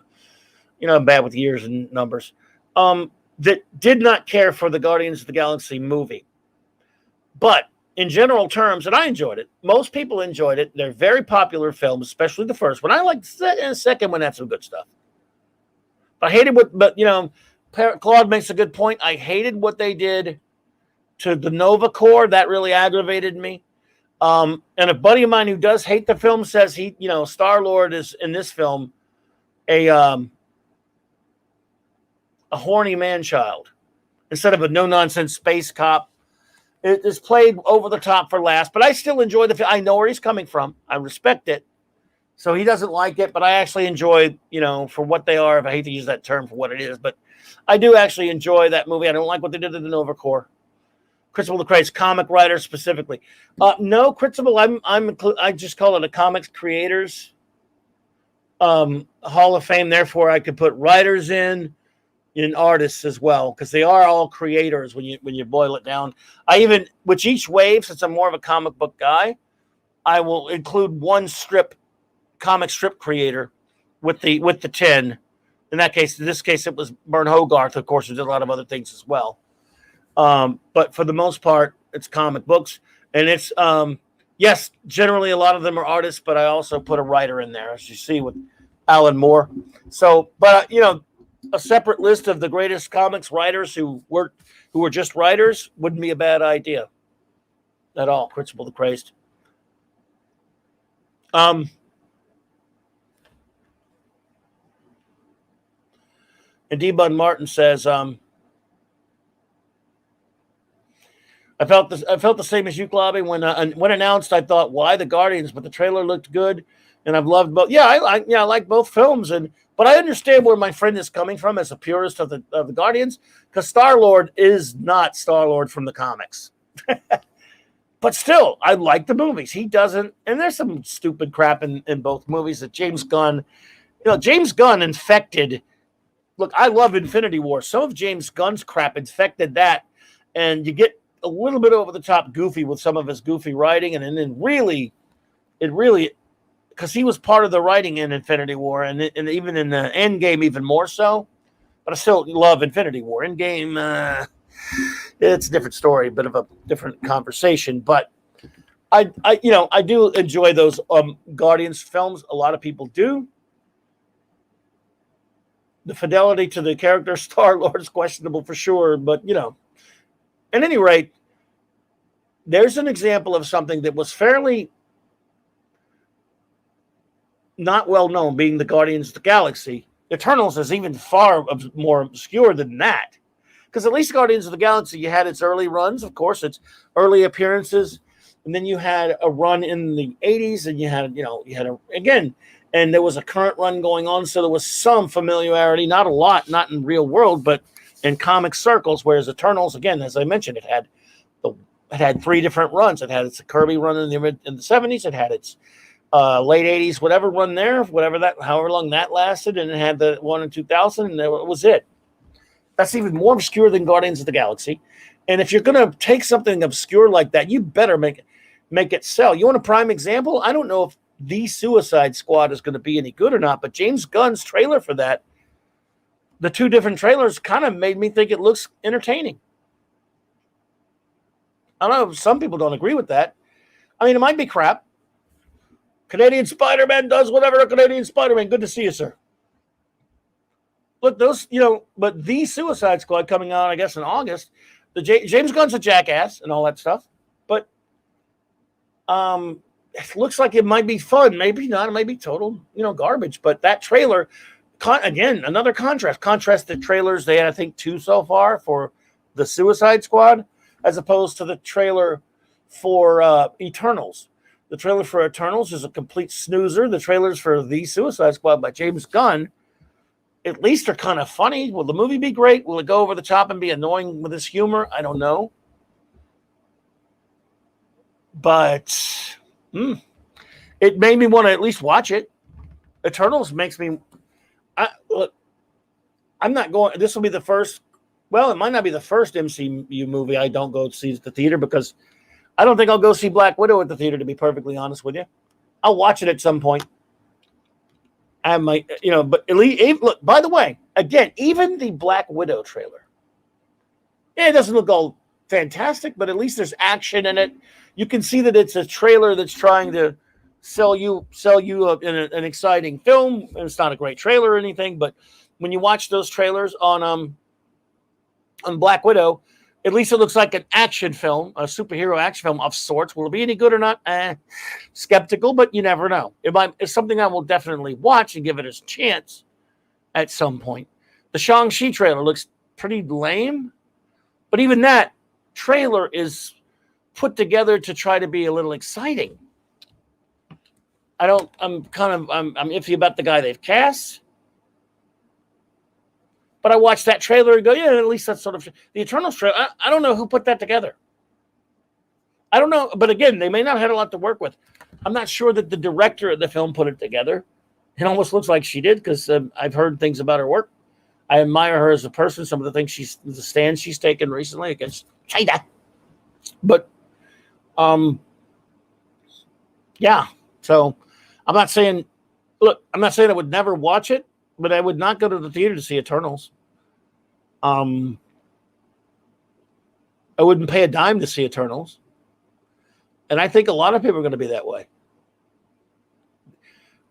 know. I'm bad with years and numbers. That did not care for the Guardians of the Galaxy movie. But in general terms, and I enjoyed it. Most people enjoyed it. They're very popular films, especially the first one. I liked the second one, had some good stuff. But I hated Claude makes a good point. I hated what they did to the Nova Corps. That really aggravated me. And a buddy of mine who does hate the film says Star-Lord is in this film a horny man-child instead of a no-nonsense space cop. It is played over the top for laughs, but I still enjoy the film. I know where he's coming from. I respect it. So he doesn't like it, but I actually enjoy, for what they are. If I hate to use that term for what it is, but I do actually enjoy that movie. I don't like what they did to the Nova Corps. Christopher LeCrae's comic writer specifically. No, Christopher, I just call it a comics creators Hall of Fame. Therefore, I could put writers in artists as well, because they are all creators when you boil it down. Which each wave, since I'm more of a comic book guy, I will include one comic strip creator with the 10. In this case, it was Bern Hogarth, of course, who did a lot of other things as well. But for the most part, it's comic books, and it's yes, generally a lot of them are artists, but I also put a writer in there, as you see with Alan Moore. So, but a separate list of the greatest comics writers who were just writers wouldn't be a bad idea at all. Principle the Christ. And D. Bud Martin says, I felt the same as you, Clobby. When announced, I thought, why the Guardians? But the trailer looked good, and I've loved both. Yeah, I like both films, but I understand where my friend is coming from as a purist of the Guardians, because Star-Lord is not Star-Lord from the comics. But still, I like the movies. He doesn't, and there's some stupid crap in both movies that James Gunn infected. Look, I love Infinity War. Some of James Gunn's crap infected that, and you get a little bit over the top goofy with some of his goofy writing, and then it really, because he was part of the writing in Infinity War, and even in the Endgame even more so. But I still love Infinity War. Endgame, it's a different story, bit of a different conversation. But I do enjoy those Guardians films. A lot of people do. The fidelity to the character Star-Lord is questionable for sure, but at any rate, there's an example of something that was fairly not well known, being the Guardians of the Galaxy. Eternals is even far more obscure than that. Because at least Guardians of the Galaxy, you had its early runs, of course, its early appearances, and then you had a run in the 80s, and you had and there was a current run going on, so there was some familiarity, not a lot, not in real world, but in comic circles, whereas Eternals, again, as I mentioned, it had 3 different runs. It had its Kirby run in the 70s, it had its late 80s, whatever run there, however long that lasted, and it had the one in 2000, and that was it. That's even more obscure than Guardians of the Galaxy. And if you're going to take something obscure like that, you better make it sell. You want a prime example? I don't know if The Suicide Squad is going to be any good or not, but James Gunn's trailer for that, the 2 different trailers kind of made me think it looks entertaining. I don't know, some people don't agree with that. I mean, it might be crap. Canadian Spider-Man does whatever a Canadian Spider-Man. Good to see you, sir. Look, those, but The Suicide Squad coming out, I guess, in August. James Gunn's a jackass and all that stuff. But it looks like it might be fun. Maybe not. It might be total, garbage. But that trailer, again, another contrast. Contrast the trailers. They had, I think, 2 so far for The Suicide Squad, as opposed to the trailer for Eternals. The trailer for Eternals is a complete snoozer. The trailers for The Suicide Squad by James Gunn at least are kind of funny. Will the movie be great? Will it go over the top and be annoying with its humor? I don't know. But it made me want to at least watch it. Eternals makes me... Look, I'm not going... This will be the first... Well, it might not be the first MCU movie I don't go see at the theater, because I don't think I'll go see Black Widow at the theater, to be perfectly honest with you. I'll watch it at some point. I might, but at least, look, by the way, again, even the Black Widow trailer, it doesn't look all fantastic, but at least there's action in it. You can see that it's a trailer that's trying to sell you an exciting film. It's not a great trailer or anything, but when you watch those trailers on Black Widow, at least it looks like an action film, a superhero action film of sorts. Will it be any good or not? Skeptical, but you never know. It's something I will definitely watch and give it a chance at some point. The Shang-Chi trailer looks pretty lame, but even that trailer is put together to try to be a little exciting. I'm iffy about the guy they've cast. But I watched that trailer and go, yeah, at least that's sort of the Eternals trailer. I don't know who put that together. I don't know. But again, they may not have had a lot to work with. I'm not sure that the director of the film put it together. It almost looks like she did, because I've heard things about her work. I admire her as a person. Some of the things the stands she's taken recently against China. But, yeah. So I'm not saying I would never watch it, but I would not go to the theater to see Eternals. I wouldn't pay a dime to see Eternals. And I think a lot of people are going to be that way.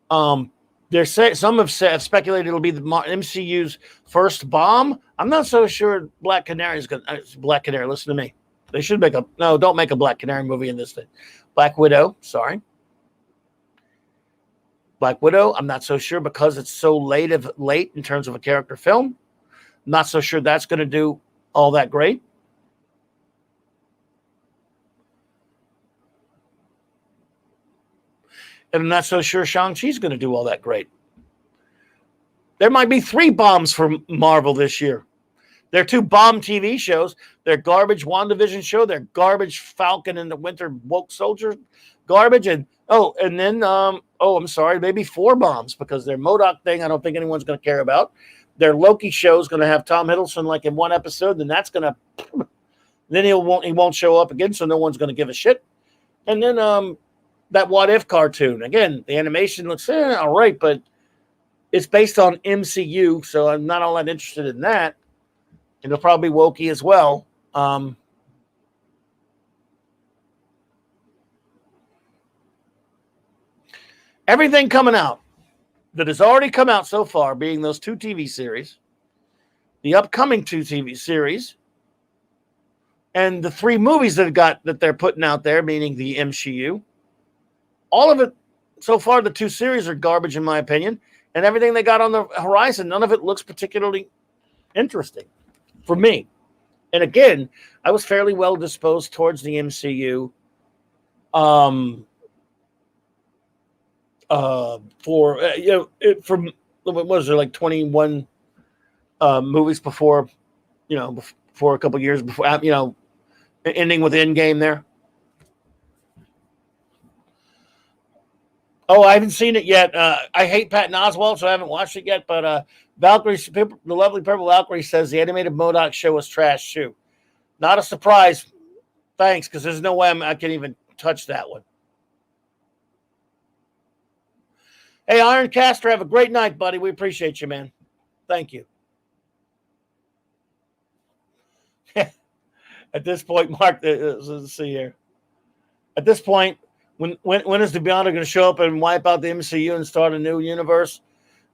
Some have speculated it'll be the MCU's first bomb. I'm not so sure Black Canary is going to... Black Canary, listen to me. They should don't make a Black Canary movie in this thing. Black Widow, sorry. Black Widow, I'm not so sure, because it's so late in terms of a character film. I'm not so sure that's going to do all that great. And I'm not so sure Shang-Chi's going to do all that great. There might be 3 bombs for Marvel this year. There are 2 bomb TV shows. Their garbage WandaVision show, their garbage Falcon and the Winter Woke Soldier garbage, and then I'm sorry, maybe 4 bombs, because their MODOK thing I don't think anyone's going to care about. Their Loki show is going to have Tom Hiddleston like in 1 episode, and that's going to... Then he won't show up again, so no one's going to give a shit. And then that What If cartoon. Again, the animation looks all right, but it's based on MCU, so I'm not all that interested in that. And it'll probably be wokey as well. Everything coming out that has already come out so far, being those 2 TV series, the upcoming 2 TV series, and the 3 movies that they're putting out there, meaning the MCU, all of it so far the 2 series are garbage in my opinion, and everything they got on the horizon, none of it looks particularly interesting for me. And again, I was fairly well disposed towards the MCU. From what was there, like 21 movies before, before a couple years before, ending with Endgame there. Oh, I haven't seen it yet. I hate Patton Oswalt, so I haven't watched it yet. But Valkyrie, the lovely Purple Valkyrie, says the animated MODOK show was trash too. Not a surprise. Thanks, because there's no way I can even touch that one. Hey, Iron Caster, have a great night, buddy. We appreciate you, man. Thank you. At this point, Mark, let's see here. At this point, when is the Beyonder going to show up and wipe out the MCU and start a new universe?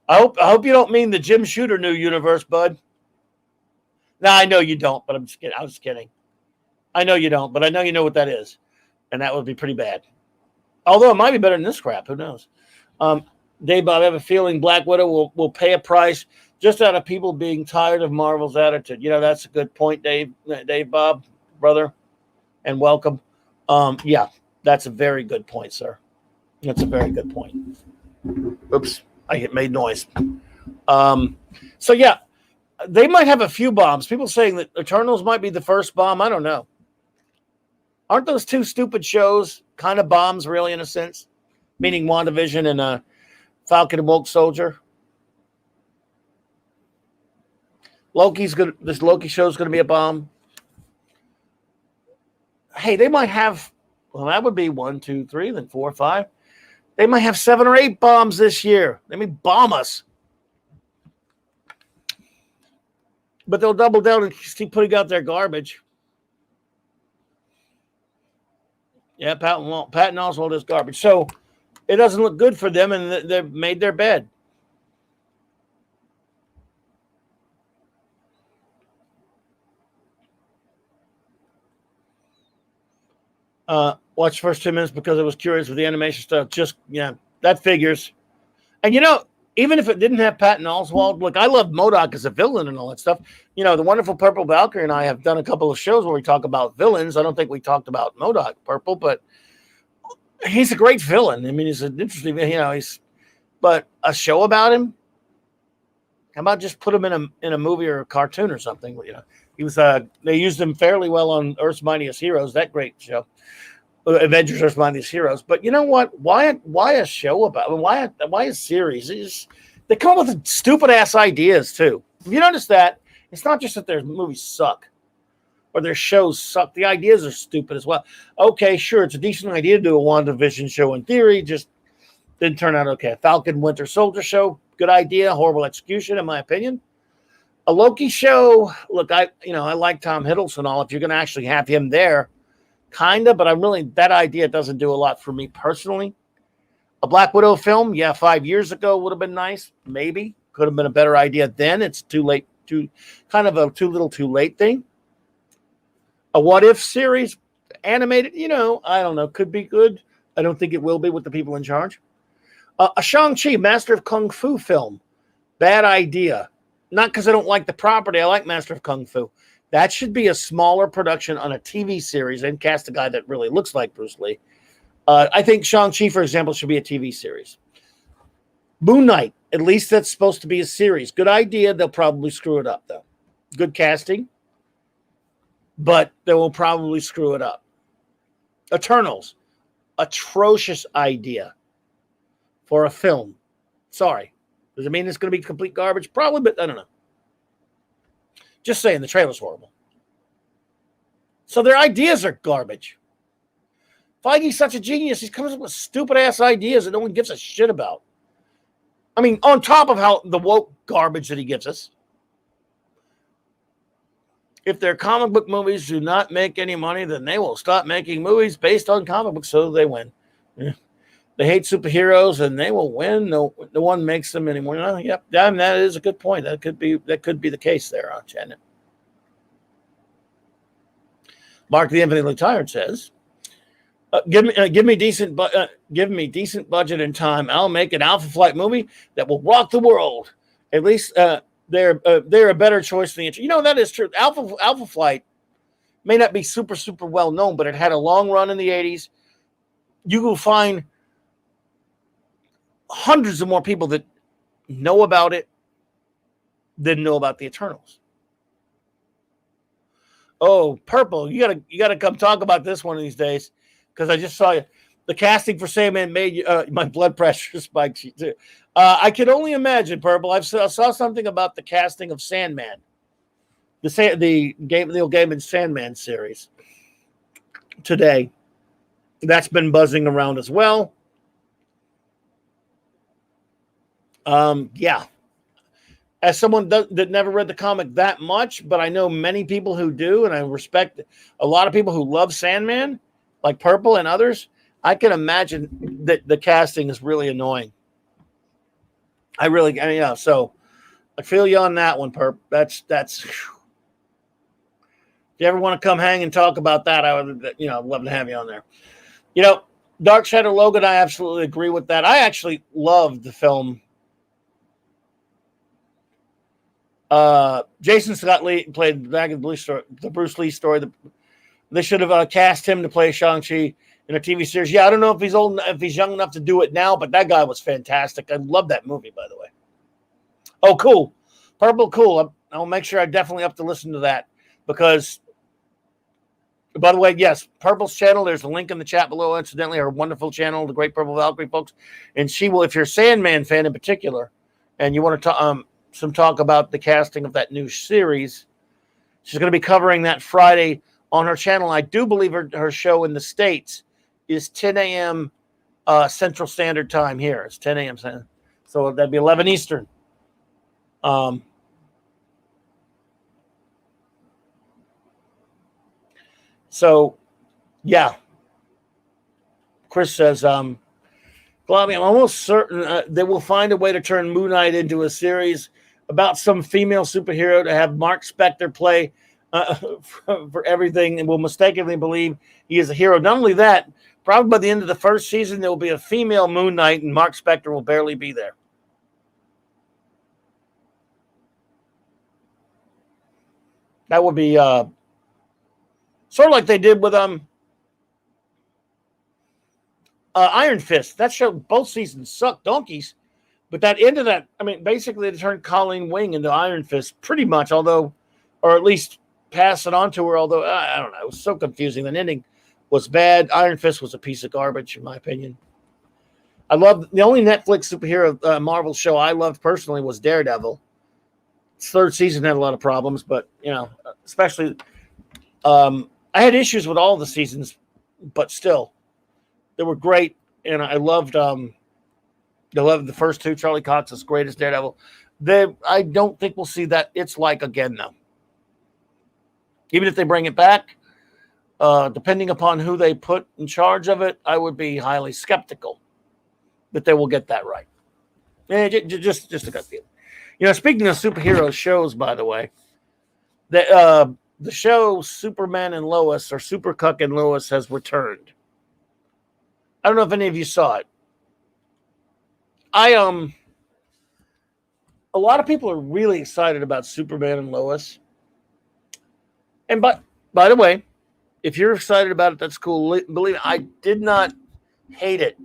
I hope you don't mean the Jim Shooter new universe, bud. No, I know you don't, but I'm just kidding. I was kidding. I know you don't, but I know you know what that is, and that would be pretty bad. Although it might be better than this crap. Who knows? Dave Bob, I have a feeling Black Widow will pay a price just out of people being tired of Marvel's attitude. That's a good point, Dave Bob, brother, and welcome. Yeah, that's a very good point, sir. That's a very good point. Oops, I made noise. So, yeah, they might have a few bombs. People saying that Eternals might be the first bomb. I don't know. Aren't those 2 stupid shows kind of bombs, really, in a sense? Meaning WandaVision and Falcon and Woke Soldier. This Loki show is going to be a bomb. Hey, they might have, well, that would be 1, 2, 3, then 4, 5. They might have 7 or 8 bombs this year. They may bomb us. But they'll double down and keep putting out their garbage. Yeah, Patton Oswalt is garbage. So it doesn't look good for them, and they've made their bed. Watch the first 2 minutes because I was curious with the animation stuff. That figures. And even if it didn't have Patton Oswalt, look, I love MODOK as a villain and all that stuff. The wonderful Purple Valkyrie and I have done a couple of shows where we talk about villains. I don't think we talked about MODOK Purple, but he's a great villain. I mean, he's an interesting, but a show about him. How about just put him in a movie or a cartoon or something? He was. They used him fairly well on Earth's Mightiest Heroes. That great show, Avengers: Earth's Mightiest Heroes. But you know what? Why a show about? Why a series? They come up with stupid ass ideas too. If you notice that, it's not just that their movies suck or their shows suck. The ideas are stupid as well. Okay, sure, it's a decent idea to do a WandaVision show in theory. Just didn't turn out okay. Falcon Winter Soldier show, good idea, horrible execution in my opinion. A Loki show, look, I like Tom Hiddleston all. If you're going to actually have him there, kind of, but that idea doesn't do a lot for me personally. A Black Widow film, 5 years ago would have been nice. Maybe could have been a better idea then. It's too late, kind of a too little too late thing. A What If series, animated, I don't know, could be good. I don't think it will be with the people in charge. A Shang-Chi, Master of Kung Fu film, bad idea. Not because I don't like the property. I like Master of Kung Fu. That should be a smaller production on a TV series and cast a guy that really looks like Bruce Lee. I think Shang-Chi, for example, should be a TV series. Moon Knight, at least that's supposed to be a series. Good idea. They'll probably screw it up, though. Good casting, but they will probably screw it up. Eternals, atrocious idea for a film. Sorry. Does it mean it's going to be complete garbage? Probably, but I don't know. Just saying, the trailer's horrible. So their ideas are garbage. Feige's such a genius. He comes up with stupid-ass ideas that no one gives a shit about. I mean, on top of how the woke garbage that he gives us. If their comic book movies do not make any money, then they will stop making movies based on comic books so they win. Yeah. They hate superheroes, and they will win. No one makes them anymore. Yep, that is a good point. That could be the case there, Janet. Mark the Infinitely Tired says, Give me decent budget and time. I'll make an Alpha Flight movie that will rock the world. At least they're a better choice than the. That is true. Alpha Flight may not be super well known, but it had a long run in the 80s. You will find hundreds of more people that know about it than know about the Eternals. Oh, Purple, you gotta come talk about this one of these days, because I just saw you. The casting for Sandman made my blood pressure spike. Too. I can only imagine, Purple. I saw something about the casting of Sandman, the Neil Gaiman Sandman series today. That's been buzzing around as well. Yeah. As someone that never read the comic that much, but I know many people who do, and I respect a lot of people who love Sandman, like Purple and others. I can imagine that the casting is really annoying. So I feel you on that one, Perp. That's. If you ever want to come hang and talk about that, I would, love to have you on there. Dark Shadow Logan, I absolutely agree with that. I actually loved the film. Jason Scott Lee played back in the Bruce Lee story. They should have cast him to play Shang-Chi in a TV series. Yeah, I don't know if he's young enough to do it now, but that guy was fantastic. I love that movie, by the way. Oh, cool. Purple, cool. I'll make sure I definitely have to listen to that, because, by the way, yes, Purple's channel, there's a link in the chat below, incidentally, her wonderful channel, the Great Purple Valkyrie, folks. And she will, if you're a Sandman fan in particular, and you want to some talk about the casting of that new series, she's going to be covering that Friday on her channel. I do believe her show in the States is 10 a.m. Central Standard Time here. It's 10 a.m. So that'd be 11 Eastern. So, yeah. Chris says, Globby, I'm almost certain they will find a way to turn Moon Knight into a series about some female superhero to have Mark Spector play for everything, and will mistakenly believe he is a hero. Not only that, probably by the end of the first season, there will be a female Moon Knight, and Mark Spector will barely be there. That would be sort of like they did with Iron Fist. That show, both seasons sucked donkeys, but that end of that, basically they turned Colleen Wing into Iron Fist pretty much, or at least pass it on to her, although I don't know, it was so confusing. The ending was bad. Iron Fist was a piece of garbage, in my opinion. I love the only Netflix superhero Marvel show I loved personally was Daredevil. Its third season had a lot of problems, but especially I had issues with all the seasons, but still they were great, and I loved the first two. Charlie Cox's greatest Daredevil. I don't think we'll see that it's like again though. Even if they bring it back, depending upon who they put in charge of it, I would be highly skeptical that they will get that right. Just a gut feeling. Speaking of superhero shows, by the way, the show Superman and Lois, or Super Cuck and Lois, has returned. I don't know if any of you saw it. A lot of people are really excited about Superman and Lois. And by the way, if you're excited about it, that's cool. Believe me, I did not hate it.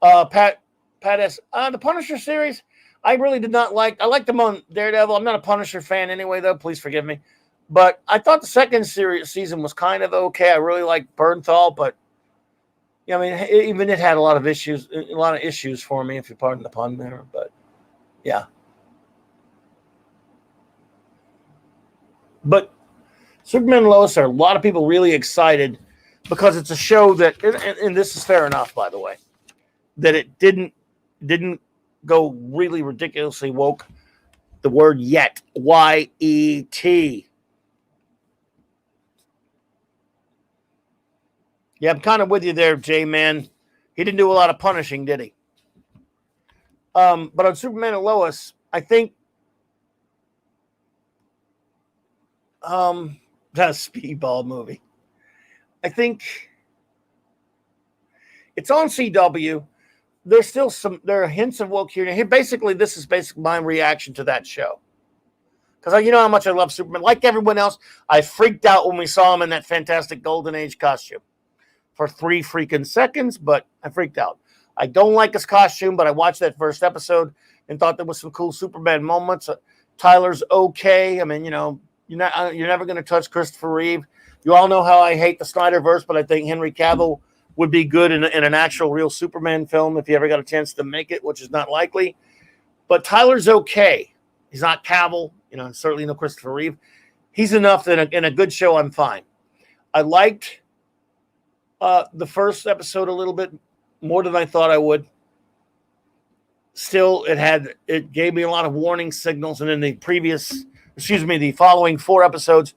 Pat S. The Punisher series, I really did not like. I liked them on Daredevil. I'm not a Punisher fan anyway, though. Please forgive me. But I thought the second season was kind of okay. I really liked Bernthal, but even it had a lot of issues for me, if you pardon the pun there. But yeah. But Superman and Lois, are a lot of people really excited because it's a show that, and this is fair enough, by the way, that it didn't go really ridiculously woke. The word yet, Y-E-T. Yeah, I'm kind of with you there, J-Man. He didn't do a lot of punishing, did he? But on Superman and Lois, I think That Speedball movie. I think it's on CW. There's still there are hints of woke here. Basically, this is basically my reaction to that show. Because you know how much I love Superman. Like everyone else, I freaked out when we saw him in that fantastic Golden Age costume for 3 freaking seconds, but I freaked out. I don't like his costume, but I watched that first episode and thought there was some cool Superman moments. Tyler's okay. I mean, you know, you're never going to touch Christopher Reeve. You all know how I hate the Snyderverse, but I think Henry Cavill would be good in an actual real Superman film if he ever got a chance to make it, which is not likely. But Tyler's okay. He's not Cavill, you know, certainly no Christopher Reeve. He's enough that in a good show, I'm fine. I liked the first episode a little bit more than I thought I would. Still, it gave me a lot of warning signals, and in the following 4 episodes,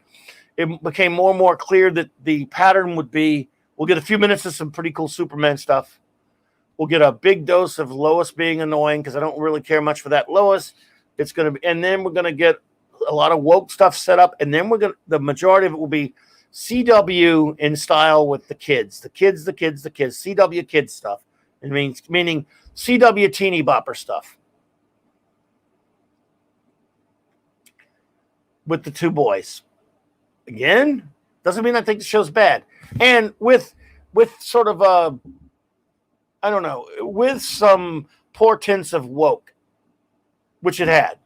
it became more and more clear that the pattern would be, we'll get a few minutes of some pretty cool Superman stuff. We'll get a big dose of Lois being annoying because I don't really care much for that Lois. It's going to be, and then we're going to get a lot of woke stuff set up, and then the majority of it will be CW in style with the kids, CW kids stuff. It meaning CW teeny bopper stuff with the 2 boys. Again, doesn't mean I think the show's bad. And with sort of I don't know, with some portents of woke, which it had.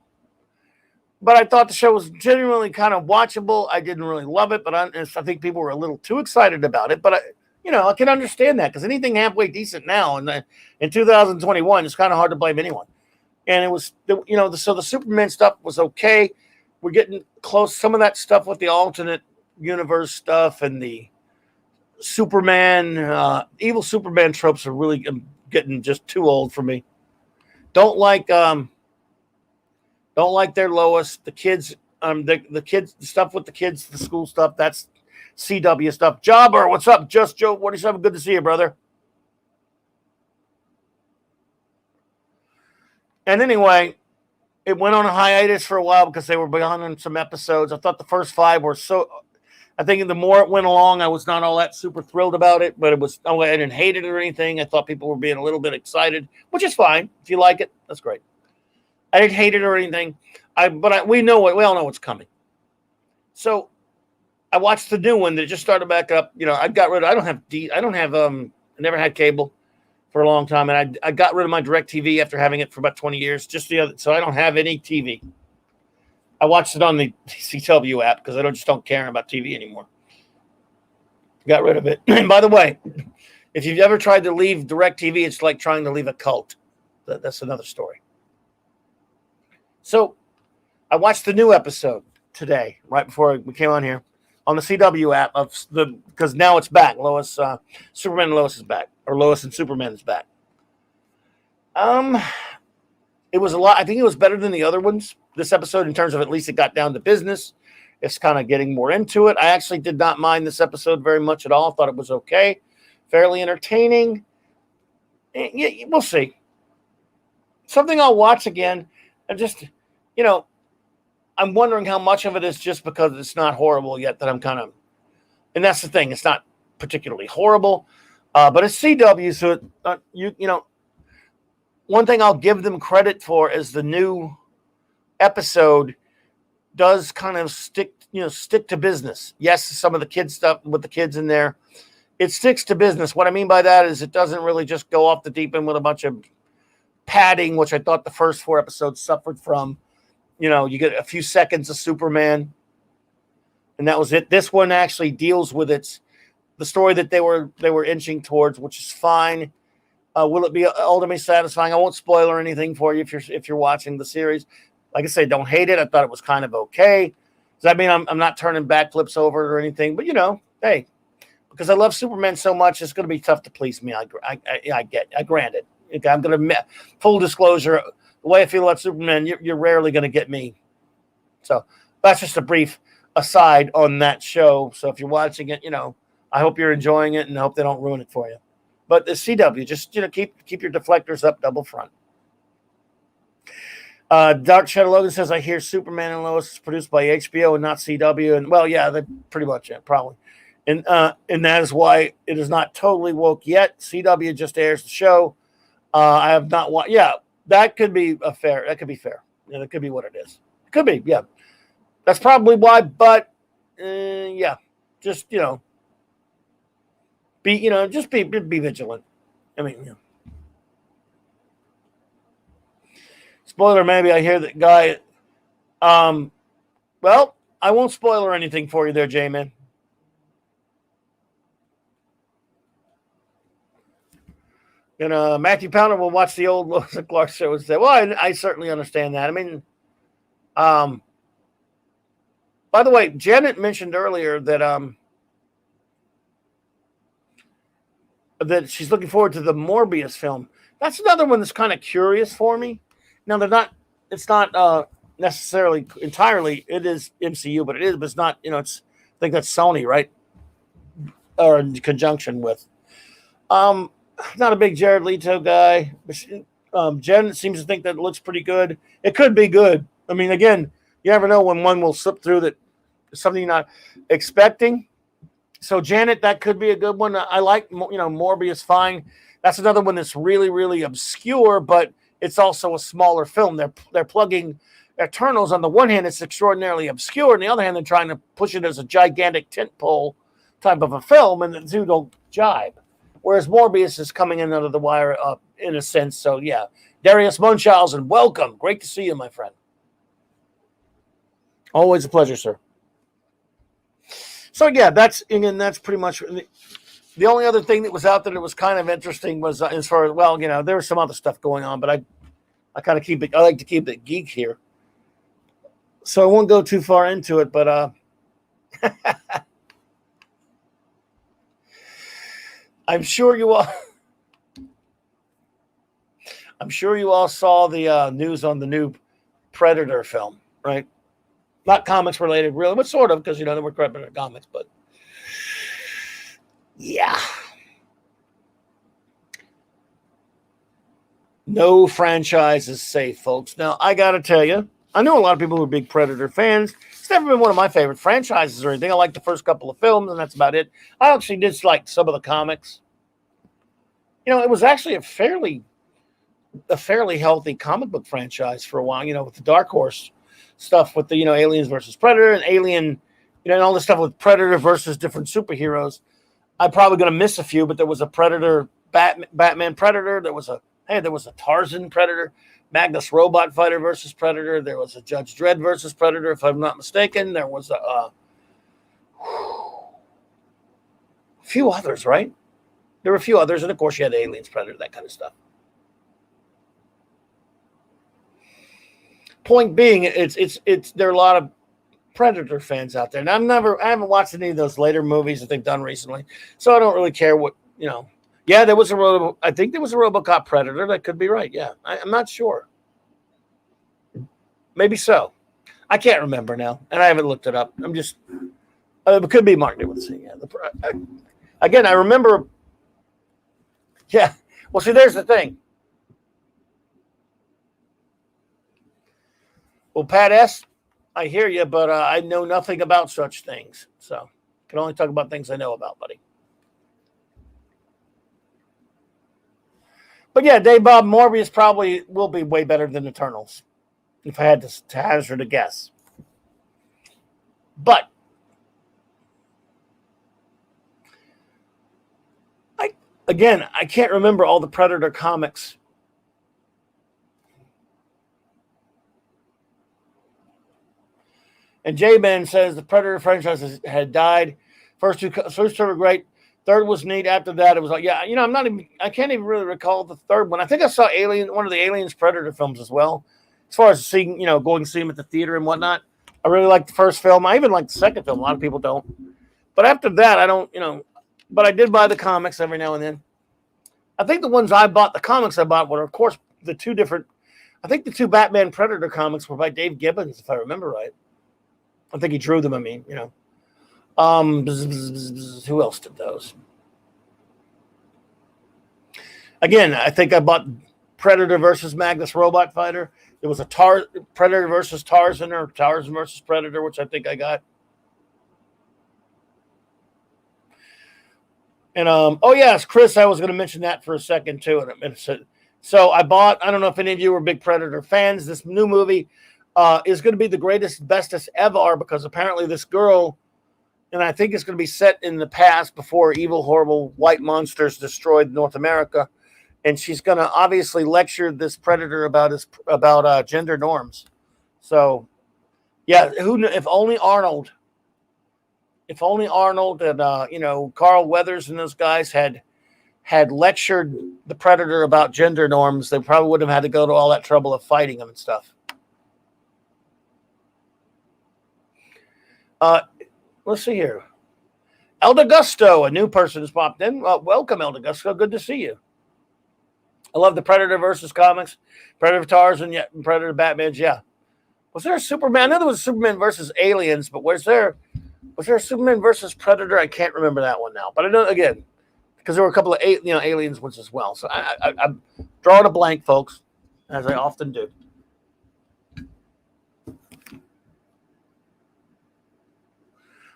But I thought the show was genuinely kind of watchable. I didn't really love it, but I think people were a little too excited about it. But I can understand that because anything halfway decent now in 2021, it's kind of hard to blame anyone. And it was, so the Superman stuff was okay. We're getting close. Some of that stuff with the alternate universe stuff and the Superman, evil Superman tropes are really getting just too old for me. Don't like their Lois. The kids, the kids, the stuff with the kids, the school stuff. That's CW stuff. Jobber, what's up? Just Joe 47. Good to see you, brother. And anyway, it went on a hiatus for a while because they were behind on some episodes. I thought the first 5 were so. I think the more it went along, I was not all that super thrilled about it, but I didn't hate it or anything. I thought people were being a little bit excited, which is fine. If you like it, that's great. I didn't hate it or anything. We all know what's coming. So I watched the new one that just started back up. You know, I never had cable for a long time, and I got rid of my DirecTV after having it for about 20 years. So I don't have any TV. I watched it on the CW app because I don't care about TV anymore. Got rid of it. And by the way, if you've ever tried to leave DirecTV, it's like trying to leave a cult. That's another story. So I watched the new episode today, right before we came on here, on the CW app because now it's back. Superman and Lois is back, or Lois and Superman is back. It was a lot. I think it was better than the other ones. This episode, in terms of at least it got down to business. It's kind of getting more into it. I actually did not mind this episode very much at all. Thought it was okay, fairly entertaining. Yeah, we'll see. Something I'll watch again. And just, I'm wondering how much of it is just because it's not horrible yet that I'm kind of, and that's the thing. It's not particularly horrible, but it's CW. So one thing I'll give them credit for is the new episode does kind of stick to business. Yes, some of the kids stuff with the kids in there, it sticks to business. What I mean by that is it doesn't really just go off the deep end with a bunch of padding, which I thought the first 4 episodes suffered from. You get a few seconds of Superman, and that was it. This one actually deals with the story that they were inching towards, which is fine. Will it be ultimately satisfying? I won't spoil or anything for you if you're watching the series. Like I say, don't hate it. I thought it was kind of okay. Does that mean I'm not turning backflips over it or anything? But hey, because I love Superman so much, it's going to be tough to please me. I grant it. I'm going to full disclosure. The way I feel about Superman, you're rarely going to get me. So that's just a brief aside on that show. So if you're watching it, I hope you're enjoying it and I hope they don't ruin it for you. But the CW, just keep your deflectors up double front. Dark Shadow Logan says, I hear Superman and Lois is produced by HBO and not CW. And, well, yeah, they pretty much, yeah, probably. And that is why it is not totally woke yet. CW just airs the show. I have not watched. Yeah, that could be fair. That could be fair. Yeah, that could be what it is. It could be, yeah. That's probably why, but, yeah. Just, be vigilant. I mean, yeah. Spoiler, maybe I hear that guy. Well, I won't spoiler anything for you there, J-Man. And Matthew Pounder will watch the old Lois and Clark show and say, well, I certainly understand that. I mean, by the way, Janet mentioned earlier that that she's looking forward to the Morbius film. That's another one that's kind of curious for me. Now, it's not necessarily entirely, it is MCU, but it's not, I think that's Sony, right? Or in conjunction with. Not a big Jared Leto guy. Jen seems to think that it looks pretty good. It could be good. I mean, again, you never know when one will slip through that something you're not expecting. So Janet, that could be a good one. I like, Morbius fine. That's another one that's really, really obscure, but it's also a smaller film. They're plugging Eternals. On the one hand, it's extraordinarily obscure. On the other hand, they're trying to push it as a gigantic tentpole type of a film, and the two don't jibe. Whereas Morbius is coming in under the wire in a sense. So, yeah. Darius Munchausen, welcome. Great to see you, my friend. Always a pleasure, sir. So, yeah, that's pretty much the only other thing that was out there that was kind of interesting was as far as, there was some other stuff going on, but I kind of I like to keep it geek here. So I won't go too far into it, but I'm sure you all saw the news on the new Predator film, right? Not comics related, really, but sort of, because there were Predator comics, but yeah. No franchise is safe, folks. Now, I got to tell you, I know a lot of people who are big Predator fans. It's never been one of my favorite franchises or anything. I like the first couple of films, and that's about it. I actually did like some of the comics. It was actually a fairly healthy comic book franchise for a while, with the Dark Horse stuff with the, Aliens versus Predator and Alien, and all this stuff with Predator versus different superheroes. I'm probably going to miss a few, but there was a Predator, Batman Predator. There was a Tarzan Predator, Magnus Robot Fighter versus Predator. There was a Judge Dredd versus Predator, if I'm not mistaken. There was a few others, right? There were a few others, and of course you had Aliens, Predator, that kind of stuff. Point being, there are a lot of Predator fans out there, and I haven't watched any of those later movies that they've done recently, so I don't really care what. Yeah, I think there was a RoboCop Predator. That could be right. Yeah, I'm not sure. Maybe so. I can't remember now, and I haven't looked it up. I'm just. It could be Mark Dickinson. Yeah. Again, I remember. Yeah. Well, see, there's the thing. Well, Pat S., I hear you, but I know nothing about such things. So I can only talk about things I know about, buddy. But yeah, Dave Bob, Morbius probably will be way better than Eternals, if I had to hazard a guess. But I can't remember all the Predator comics. And J-Man says the Predator franchise had died. First two were great. Third was neat. After that, it was like, yeah, I can't even really recall the third one. I think I saw one of the Aliens Predator films as well. As far as seeing, going to see them at the theater and whatnot. I really liked the first film. I even liked the second film. A lot of people don't. But after that, I don't, but I did buy the comics every now and then. I think the ones the comics I bought were, of course, the two Batman Predator comics were by Dave Gibbons, if I remember right. I think he drew them, who else did those? Again, I think I bought Predator versus Magnus Robot Fighter. It was a Predator versus Tarzan or Tarzan versus Predator, which I think I got. And oh yes, Chris, I was going to mention that for a second too. So I bought. I don't know if any of you are big Predator fans. This new movie is going to be the greatest, bestest ever because apparently this girl, and I think it's going to be set in the past before evil, horrible white monsters destroyed North America, and she's going to obviously lecture this Predator about gender norms. So yeah, if only Arnold. If only Arnold and Carl Weathers and those guys had lectured the Predator about gender norms, they probably wouldn't have had to go to all that trouble of fighting him and stuff. Let's see here. El Gusto, a new person has popped in. Welcome, El Gusto. Good to see you. I love the Predator versus comics. Predator Tarzan, yeah, Predator Batman's, yeah. Was there a Superman? I know there was Superman versus aliens, but was there a Superman versus Predator? I can't remember that one now. But I know, again, because there were a couple of aliens ones as well. So I'm drawing a blank, folks, as I often do.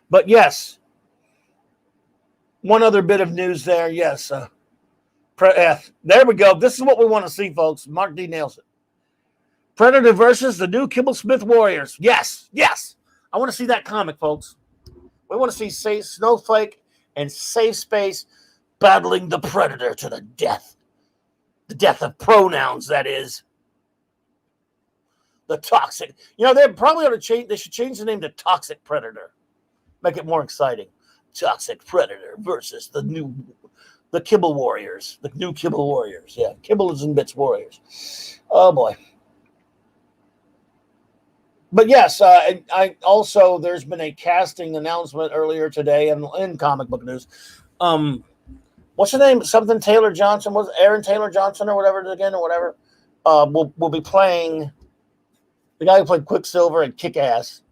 But yes, one other bit of news there. Yes, there we go. This is what we want to see, folks. Mark D nails it. Predator versus the new Kibble Smith Warriors. Yes. I want to see that comic, folks. We want to see Snowflake and Safe Space battling the Predator to the death. The death of pronouns, that is. The Toxic. They probably ought to change. They should change the name to Toxic Predator. Make it more exciting. Toxic Predator versus the Kibble Warriors. The new Kibble Warriors. Yeah, Kibbles and Bits Warriors. Oh, boy. But yes, I also, there's been a casting announcement earlier today in comic book news. What's her name? Something Taylor Johnson. Was Aaron Taylor Johnson or whatever again or whatever? Will be playing the guy who played Quicksilver and Kick-Ass.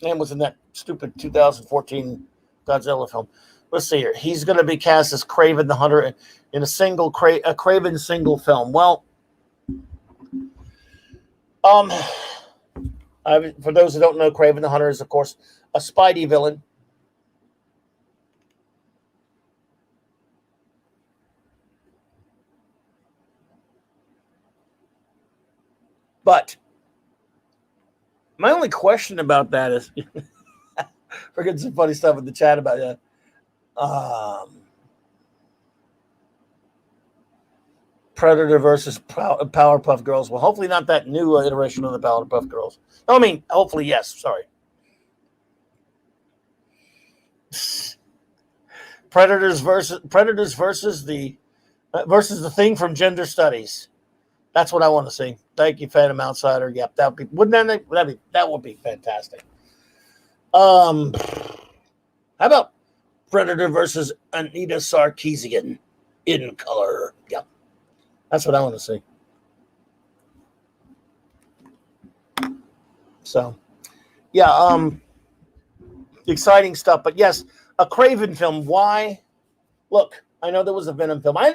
And was in that stupid 2014 Godzilla film. Let's see here. He's going to be cast as Kraven the Hunter in a Kraven single film. Well, for those who don't know, Kraven the Hunter is, of course, a Spidey villain. But my only question about that is, we're getting some funny stuff in the chat about that. Predator versus Powerpuff Girls. Well, hopefully not that new iteration of the Powerpuff Girls. I mean, hopefully, yes. Sorry. Predators versus the Thing from Gender Studies. That's what I want to see. Thank you, Phantom Outsider. Yep, that would be fantastic. How about Predator versus Anita Sarkeesian in color? Yep. That's what I want to see. So, yeah, exciting stuff. But yes, a Kraven film. Why? Look, I know there was a Venom film. I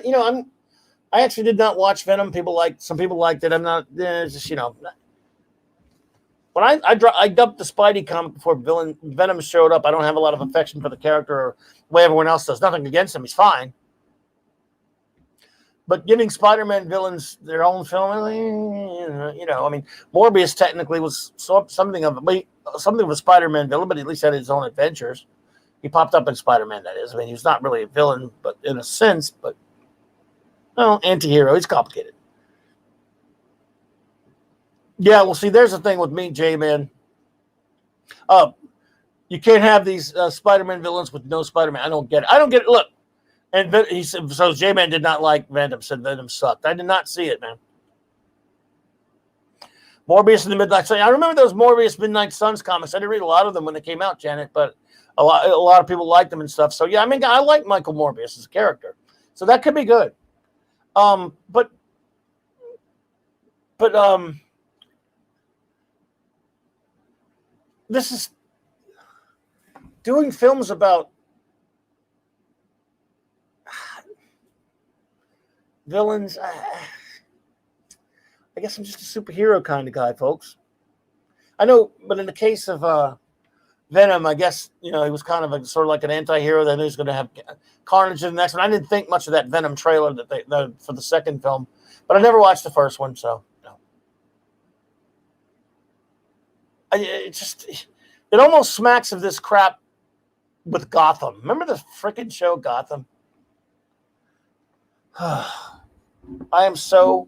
actually did not watch Venom. Some people liked it. I'm not. Just when I dumped the Spidey comic before Venom showed up. I don't have a lot of affection for the character or the way everyone else does. Nothing against him. He's fine. But giving Spider-Man villains their own film, I mean, Morbius technically was something of a Spider-Man villain, but at least had his own adventures. He popped up in Spider-Man, that is. I mean, he was not really a villain, but in a sense, but anti-hero. He's complicated. Yeah, well, see, there's the thing with me, J-Man. You can't have these Spider-Man villains with no Spider-Man. I don't get it. Look. And he said, so J-Man did not like Venom, said Venom sucked. I did not see it, man. Morbius and the Midnight Sun. I remember those Morbius Midnight Suns comics. I didn't read a lot of them when they came out, Janet, but a lot of people liked them and stuff. So, yeah, I mean, I like Michael Morbius as a character. So that could be good. But this is doing films about villains. I guess I'm just a superhero kind of guy, folks. I know, but in the case of Venom, I guess, he was kind of sort of like an anti-hero. Then he was going to have Carnage in the next one. I didn't think much of that Venom trailer for the second film, but I never watched the first one, so no. It almost smacks of this crap with Gotham. Remember the freaking show Gotham? I am so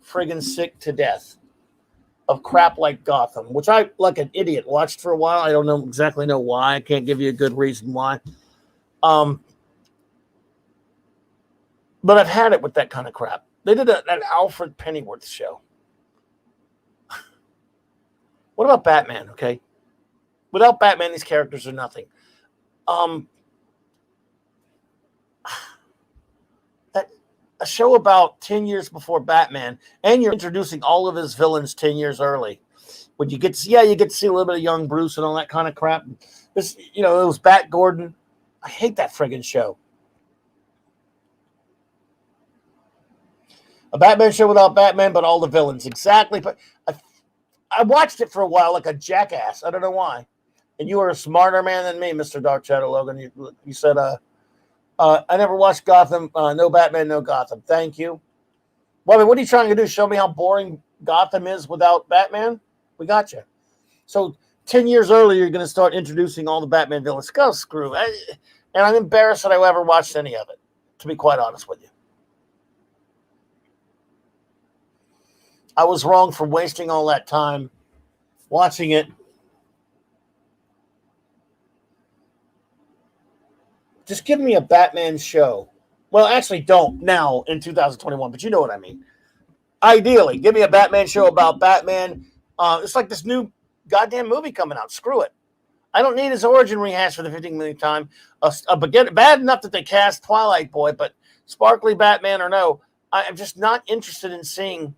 friggin' sick to death of crap like Gotham, which I, like an idiot, watched for a while. I don't exactly know why. I can't give you a good reason why. But I've had it with that kind of crap. They did an Alfred Pennyworth show. What about Batman, okay? Without Batman, these characters are nothing. A show about 10 years before Batman, and you're introducing all of his villains 10 years early. When you get to see a little bit of young Bruce and all that kind of crap. This, it was Bat Gordon. I hate that friggin' show. A Batman show without Batman, but all the villains. Exactly. But I watched it for a while like a jackass. I don't know why. And you are a smarter man than me, Mr. Dark Shadow Logan. You said, I never watched Gotham. No Batman, no Gotham. Thank you. Well, I mean, what are you trying to do? Show me how boring Gotham is without Batman? We got you. So 10 years earlier, you're going to start introducing all the Batman villains. Go screw. And I'm embarrassed that I ever watched any of it, to be quite honest with you. I was wrong for wasting all that time watching it. Just give me a Batman show. Well, actually, don't now in 2021, but you know what I mean. Ideally, give me a Batman show about Batman. It's like this new goddamn movie coming out. Screw it. I don't need his origin rehash for the 15th millionth time. Bad enough that they cast Twilight Boy, but sparkly Batman or no, I'm just not interested in seeing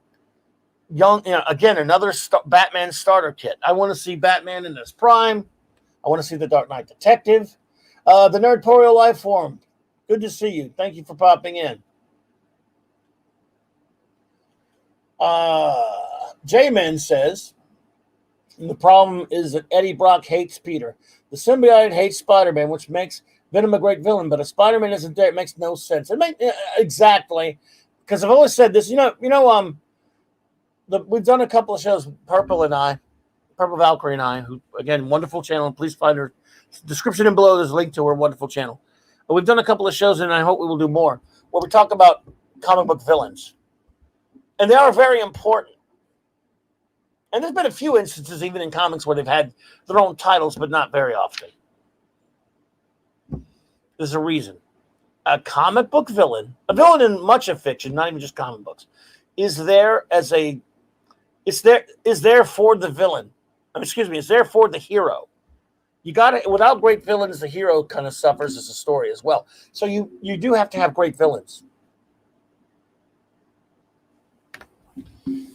again, another Batman starter kit. I want to see Batman in his prime. I want to see the Dark Knight Detective. The Nerdtorial Life Form. Good to see you. Thank you for popping in. J-Man says, the problem is that Eddie Brock hates Peter. The symbiote hates Spider-Man, which makes Venom a great villain, but if Spider-Man isn't there, it makes no sense. Exactly. Because I've always said this, we've done a couple of shows, Purple Valkyrie and I, who, again, wonderful channel. Please find her. Description and below, there's a link to her wonderful channel. But we've done a couple of shows, and I hope we will do more, where we talk about comic book villains. And they are very important. And there's been a few instances, even in comics, where they've had their own titles, but not very often. There's a reason. A comic book villain, a villain in much of fiction, not even just comic books, is there for the villain. Is there for the hero. You got it. Without great villains, the hero kind of suffers as a story as well. So you do have to have great villains.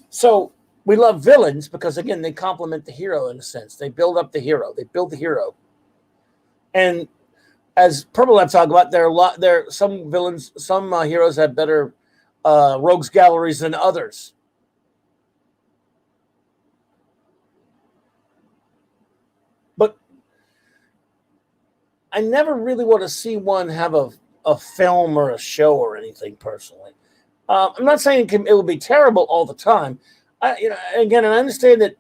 So we love villains because, again, they complement the hero in a sense. They build up the hero. They build the hero. And as Purple Lab talk about, some villains, some heroes have better rogues galleries than others. But I never really want to see one have a film or a show or anything personally. I'm not saying it will be terrible all the time. Again, and I understand that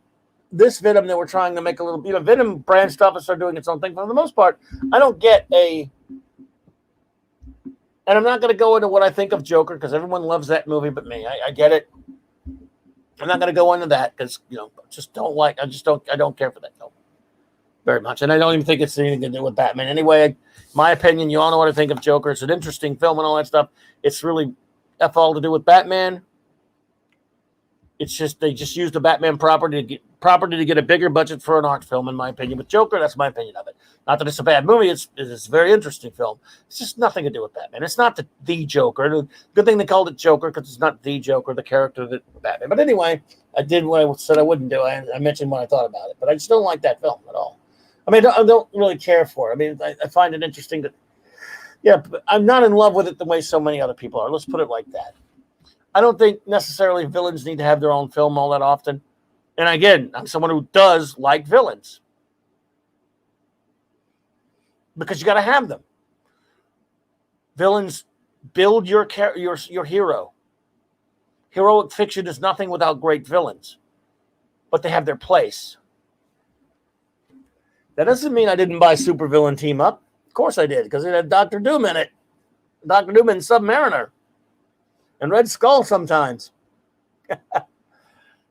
this Venom that we're trying to make a little, Venom brand stuff and start doing its own thing. But for the most part, I don't get and I'm not going to go into what I think of Joker because everyone loves that movie but me. I get it. I'm not going to go into that because, I don't care for that film very much. And I don't even think it's anything to do with Batman. Anyway, my opinion, you all know what I think of Joker. It's an interesting film and all that stuff. It's really all to do with Batman. It's just they just used the Batman property to get a bigger budget for an art film, in my opinion. With Joker, that's my opinion of it. Not that it's a bad movie. It's a very interesting film. It's just nothing to do with Batman. It's not the Joker. Good thing they called it Joker because it's not the Joker, the character that Batman. But anyway, I did what I said I wouldn't do. I mentioned what I thought about it, but I just don't like that film at all. I mean, I don't really care for it. I mean, I find it interesting but I'm not in love with it the way so many other people are. Let's put it like that. I don't think necessarily villains need to have their own film all that often. And again, I'm someone who does like villains. Because you got to have them. Villains build your hero. Heroic fiction is nothing without great villains. But they have their place. That doesn't mean I didn't buy Supervillain Team Up. Of course I did, because it had Dr. Doom in it. Dr. Doom and Submariner. And Red Skull sometimes.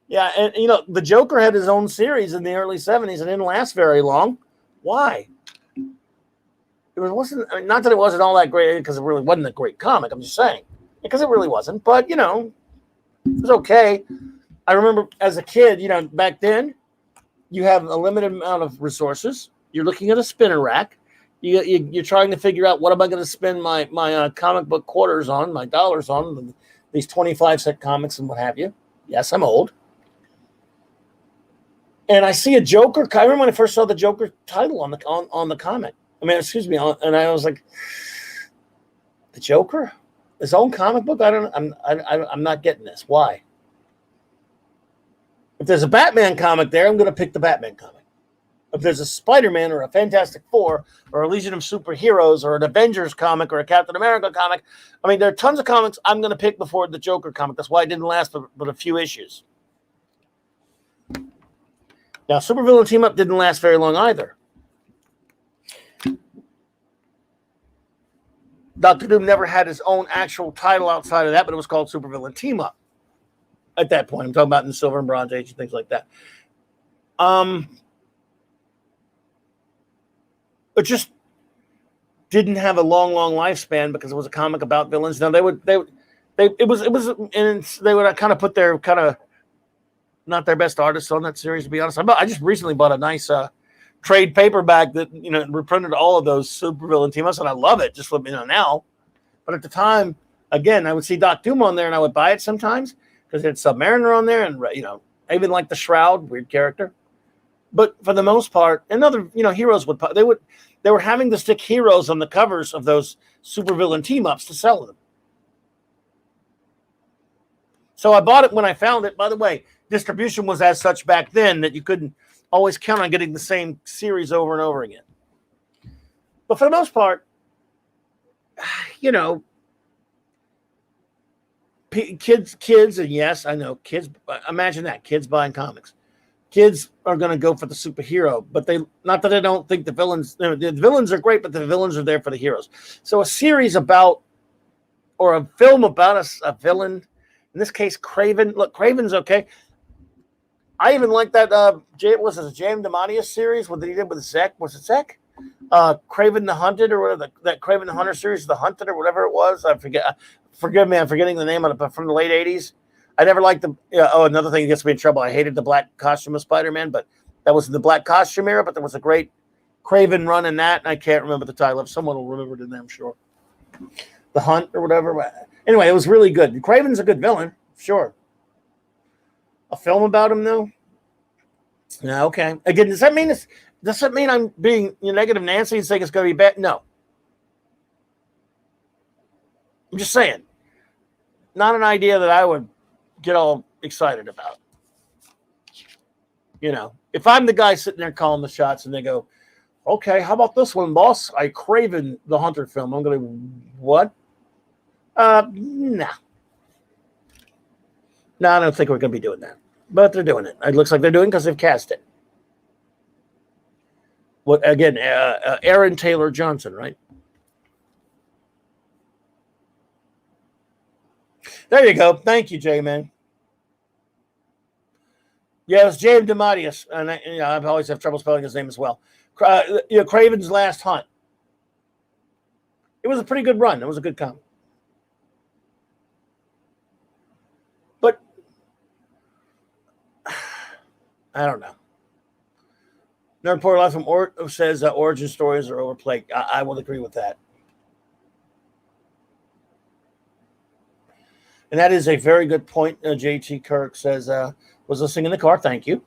Yeah, and the Joker had his own series in the early 70s and didn't last very long. Why? Wasn't not that it wasn't all that great, because it really wasn't a great comic. I'm just saying. Because it really wasn't. But, it was okay. I remember as a kid, back then, you have a limited amount of resources. You're looking at a spinner rack. You're trying to figure out, what am I going to spend my comic book quarters on, my dollars on, these 25-cent comics and what have you. Yes, I'm old. And I see a Joker. I remember when I first saw the Joker title on the comic. And I was like, the Joker? His own comic book? I'm not getting this. Why? If there's a Batman comic there, I'm going to pick the Batman comic. If there's a Spider-Man or a Fantastic Four or a Legion of Superheroes or an Avengers comic or a Captain America comic, there are tons of comics I'm going to pick before the Joker comic. That's why it didn't last but a few issues. Now, Supervillain Team Up didn't last very long either. Dr. Doom never had his own actual title outside of that, but it was called Supervillain Team Up. At that point, I'm talking about in the Silver and Bronze Age and things like that. It just didn't have a long lifespan because it was a comic about villains. Now they would kind of put their kind of not their best artists on that series, to be honest. I just recently bought a nice trade paperback that reprinted all of those Supervillain Team Ups, and I love it. Just let me know now. But at the time, again, I would see Doc Doom on there, and I would buy it sometimes. Because it had Submariner on there, and I even like the Shroud, weird character. But for the most part, and other heroes they were having to stick heroes on the covers of those Supervillain Team Ups to sell them. So I bought it when I found it. By the way, distribution was as such back then that you couldn't always count on getting the same series over and over again. But for the most part, kids, and yes, I know kids. Imagine that, kids buying comics. Kids are going to go for the superhero, but not that I don't think the villains are great, but the villains are there for the heroes. So a series about, or a film about a villain, in this case, Kraven. Look, Kraven's okay. I even like that. Was it a James DeMatteis series? What he did with Zek? Was it Zek? Kraven the Hunted, or whatever, that Kraven the Hunter series, The Hunted, or whatever it was. I forget. Forgive me, I'm forgetting the name of it, but from the late 80s. I never liked another thing that gets me in trouble. I hated the black costume of Spider-Man, but that was the black costume era, but there was a great Kraven run in that, and I can't remember the title of. Someone will remember it in there, I'm sure. The Hunt or whatever. Anyway, it was really good. Kraven's a good villain, sure. A film about him, though? Yeah, okay. Again, does that mean I'm being negative Nancy and saying it's going to be bad? No. I'm just saying. Not an idea that I would get all excited about. If I'm the guy sitting there calling the shots and they go, okay, how about this one, boss? I Kraven the Hunter film. I'm going to, what? Nah. No, I don't think we're going to be doing that. But they're doing it. It looks like they're doing it because they've cast it. What again? Aaron Taylor Johnson, right? There you go. Thank you, J-Man. Yeah, it was James DeMatteis, and I always have trouble spelling his name as well. Kraven's Last Hunt. It was a pretty good run. It was a good comic. But I don't know. Nerd Report Live from says origin stories are overplayed. I will agree with that. And that is a very good point. JT Kirk says, was listening in the car. Thank you.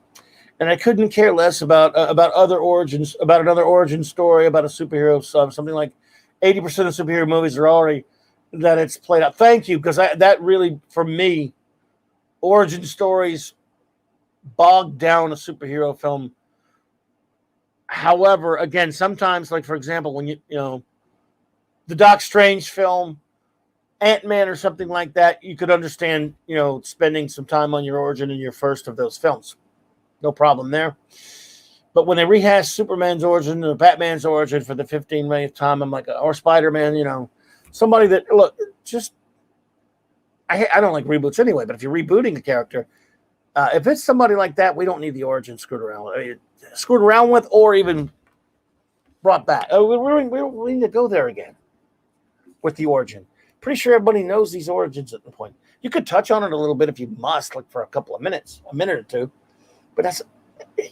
And I couldn't care less about other origins, about another origin story, about a superhero. Something like 80% of superhero movies are already that it's played out. Thank you, because that really, for me, origin stories bogged down a superhero film. However, again, sometimes, like for example, when you know the Doc Strange film, Ant-Man or something like that, you could understand, spending some time on your origin in your first of those films. No problem there. But when they rehash Superman's origin or Batman's origin for the 15 millionth time, I'm like, or Spider-Man, somebody that, look, just, I don't like reboots anyway, but if you're rebooting a character, if it's somebody like that, we don't need the origin screwed around with, or even brought back. We need to go there again with the origin. Pretty sure everybody knows these origins at the point. You could touch on it a little bit if you must, like for a couple of minutes, a minute or two. But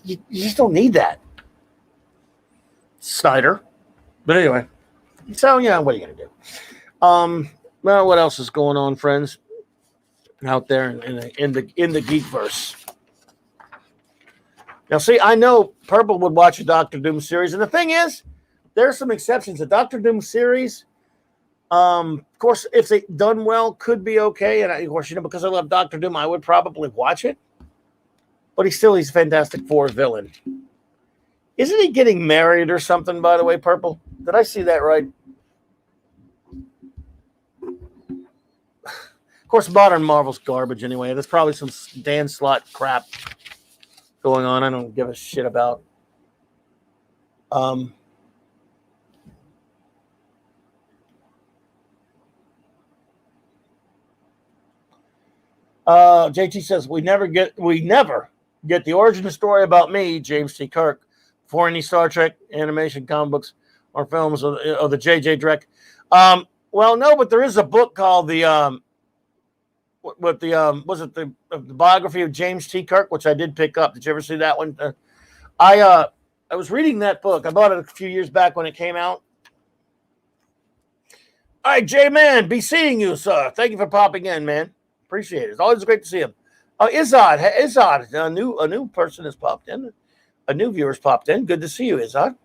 you just don't need that, Snyder. But anyway, so what are you gonna do? Well, what else is going on, friends, out there in the Geekverse? Now, see, I know Purple would watch a Doctor Doom series, and the thing is, there are some exceptions. The Doctor Doom series, of course, if they done well, could be okay. And of course, because I love Doctor Doom, I would probably watch it. But he's a Fantastic Four villain. Isn't he getting married or something, by the way, Purple? Did I see that right? Of course, modern Marvel's garbage anyway. There's probably some Dan Slott crap going on. I don't give a shit about. JT says we never get the origin story about me, James T. Kirk, for any Star Trek animation, comic books, or films of the J.J. Drek. Well, no, but there is a book called the biography of James T. Kirk, which I did pick up. Did you ever see that one? I was reading that book. I bought it a few years back when it came out. All right, J-Man, be seeing you, sir. Thank you for popping in, man. Appreciate it. It's always great to see him. Izad, a new person has popped in. A new viewer's popped in. Good to see you, Izad.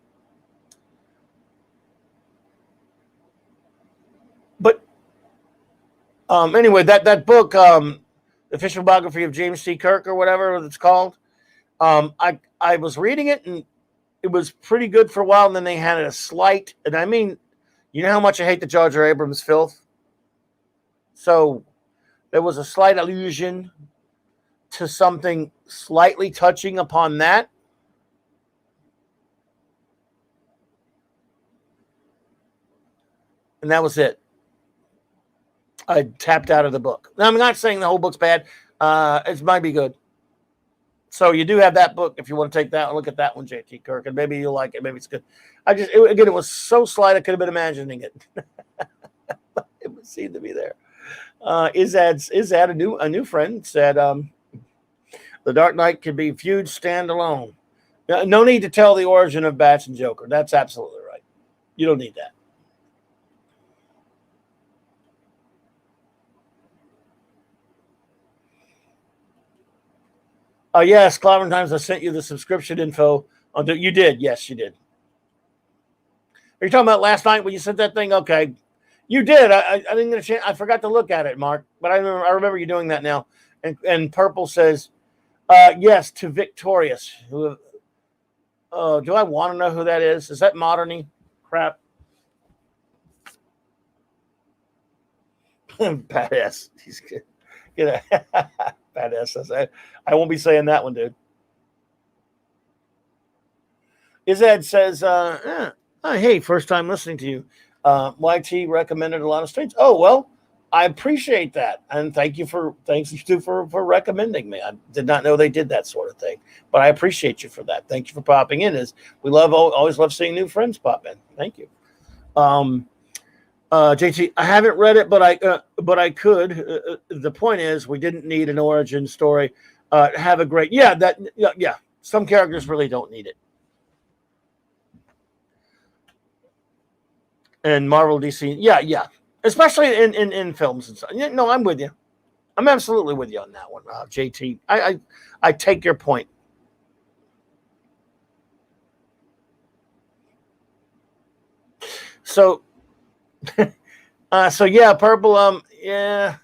But anyway, that book, Official Biography of James T. Kirk or whatever it's called, I was reading it and it was pretty good for a while, and then they had a slight, and I mean, you know how much I hate the Jar Jar Abrams filth? So there was a slight allusion to something slightly touching upon that. And that was it. I tapped out of the book. Now, I'm not saying the whole book's bad. It might be good. So you do have that book if you want to take that and look at that one, JT Kirk, and maybe you'll like it. Maybe it's good. It was so slight I could have been imagining it. It would seem to be there. Izad, a new friend, said the Dark Knight could be viewed standalone. No need to tell the origin of Bats and Joker. That's absolutely right. You don't need that. Yes, Clobberin Times, I sent you the subscription info. You did. Yes, you did. Are you talking about last night when you sent that thing? Okay. You did. I didn't get a chance. I forgot to look at it, Mark. But I remember you doing that now. And Purple says, yes, to Victorious. Do I want to know who that is? Is that Moderny? Crap. Badass. He's good. Badass. I won't be saying that one, dude. Izad says, hey, first time listening to you. YT recommended a lot of streams. Oh, well, I appreciate that. And thanks you for recommending me. I did not know they did that sort of thing, but I appreciate you for that. Thank you for popping in. We always love seeing new friends pop in. Thank you. JT, I haven't read it, but I could. The point is, we didn't need an origin story. Have a great, yeah. Some characters really don't need it. And Marvel, DC, yeah. Especially in films and stuff. No, I'm with you. I'm absolutely with you on that one, JT. I take your point. So, So yeah, Purple. Yeah,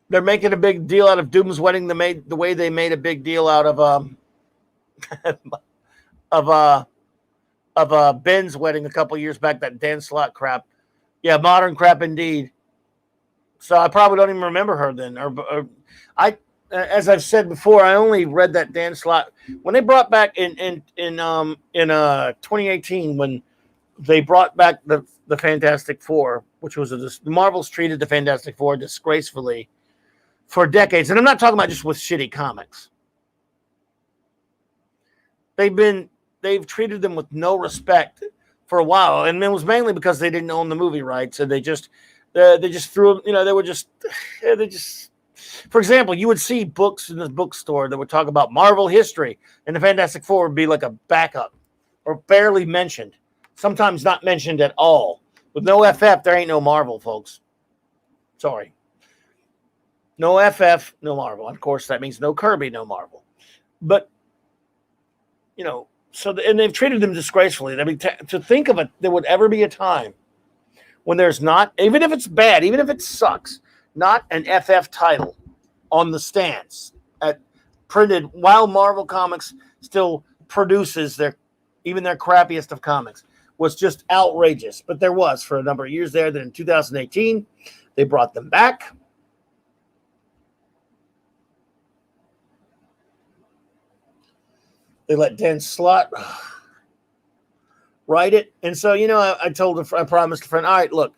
they're making a big deal out of Doom's wedding. The way they made a big deal out of of Ben's wedding a couple years back. That Dan Slott crap. Yeah, modern crap indeed. So I probably don't even remember her then. Or I, as I've said before, I only read that Dan Slott when they brought back in 2018 when they brought back the Fantastic Four, which was the Marvels treated the Fantastic Four disgracefully for decades, and I'm not talking about just with shitty comics. They've treated them with no respect for a while, and it was mainly because they didn't own the movie rights, and they just threw them. They just. For example, you would see books in the bookstore that would talk about Marvel history, and the Fantastic Four would be like a backup or barely mentioned, sometimes not mentioned at all. With no FF, there ain't no Marvel, folks. Sorry. No FF, no Marvel. Of course, that means no Kirby, no Marvel. But, and they've treated them disgracefully. I mean, to think of it, there would ever be a time when there's not, even if it's bad, even if it sucks, not an FF title on the stands printed while Marvel Comics still produces even their crappiest of comics was just outrageous. But there was for a number of years there. Then in 2018, they brought them back. They let Dan Slott write it. And so, I promised a friend, all right, look,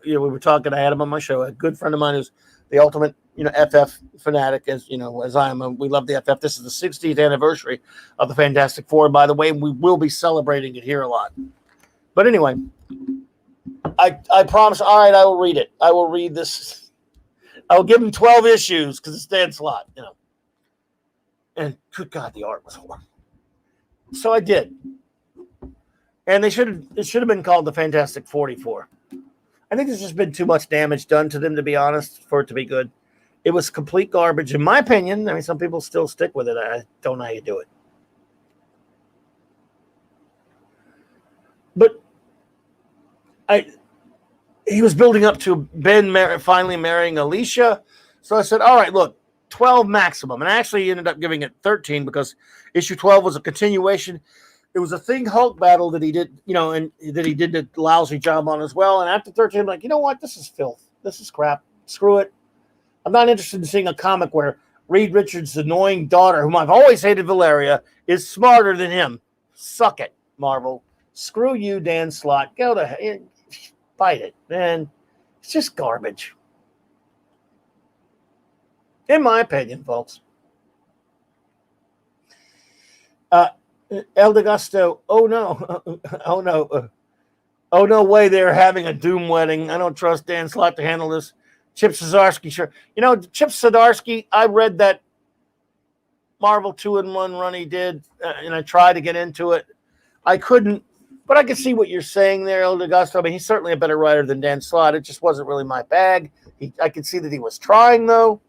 we were talking, I had him on my show, a good friend of mine who's the ultimate, FF fanatic, as I am. We love the FF. This is the 60th anniversary of the Fantastic Four. By the way, we will be celebrating it here a lot. But anyway, I promise, all right, I will read it. I will read this. I will give him 12 issues because it's Dan Slott, And good God, the art was horrible. So I did. And it should have been called the Fantastic 44. I think there's just been too much damage done to them, to be honest, for it to be good. It was complete garbage, in my opinion. I mean, some people still stick with it. I don't know how you do it. But he was building up to Ben finally marrying Alicia. So I said, all right, look, 12 maximum. And I actually ended up giving it 13 because issue 12 was a continuation. It was a Thing Hulk battle that he did, and that he did a lousy job on as well. And after 13, I'm like, you know what? This is filth. This is crap. Screw it. I'm not interested in seeing a comic where Reed Richards' annoying daughter, whom I've always hated, Valeria, is smarter than him. Suck it, Marvel. Screw you, Dan Slott. Go to fight it, man. It's just garbage. In my opinion, folks. El DeGusto, oh no way they're having a Doom wedding. I don't trust Dan Slott to handle this. Chip Zdarsky, sure. Chip Zdarsky, I read that Marvel 2-in-1 run he did, and I tried to get into it. I couldn't, but I can see what you're saying there, El DeGusto. I mean, he's certainly a better writer than Dan Slott. It just wasn't really my bag. I could see that he was trying, though.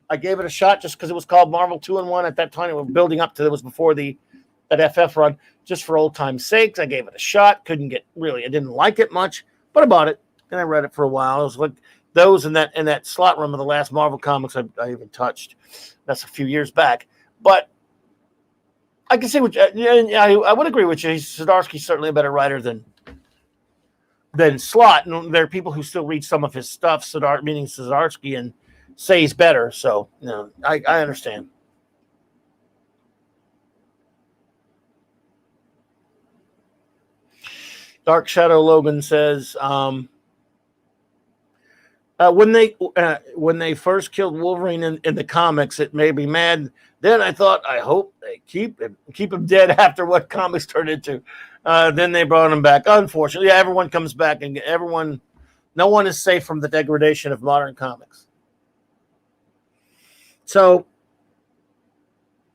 I gave it a shot just because it was called Marvel 2-in-1 at that time. It was building up to, it was before that FF run, just for old time's sakes. I gave it a shot. I didn't like it much, but I bought it and I read it for a while. It was like those in that slot room of the last Marvel comics I even touched. That's a few years back, but I can see I would agree with you. Zdarsky's certainly a better writer than Slott, and there are people who still read some of his stuff, meaning Zdarsky, and say he's better. So I understand. Dark Shadow Logan says, when they first killed Wolverine in the comics, it made me mad. Then I thought, I hope they keep him dead after what comics turned into. Then they brought him back. Unfortunately, everyone comes back, and no one is safe from the degradation of modern comics. So,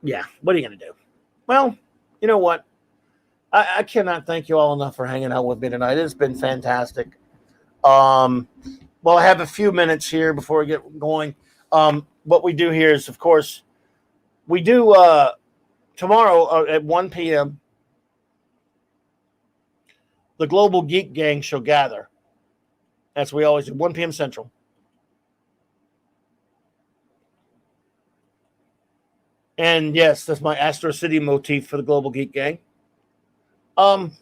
yeah, what are you going to do? Well, you know what? I cannot thank you all enough for hanging out with me tonight. It's been fantastic. Well, I have a few minutes here before we get going. What we do here is, of course, we do tomorrow at 1 p.m. the Global Geek Gang shall gather, as we always do, 1 p.m. Central. And yes, that's my Astro City motif for the Global Geek Gang. And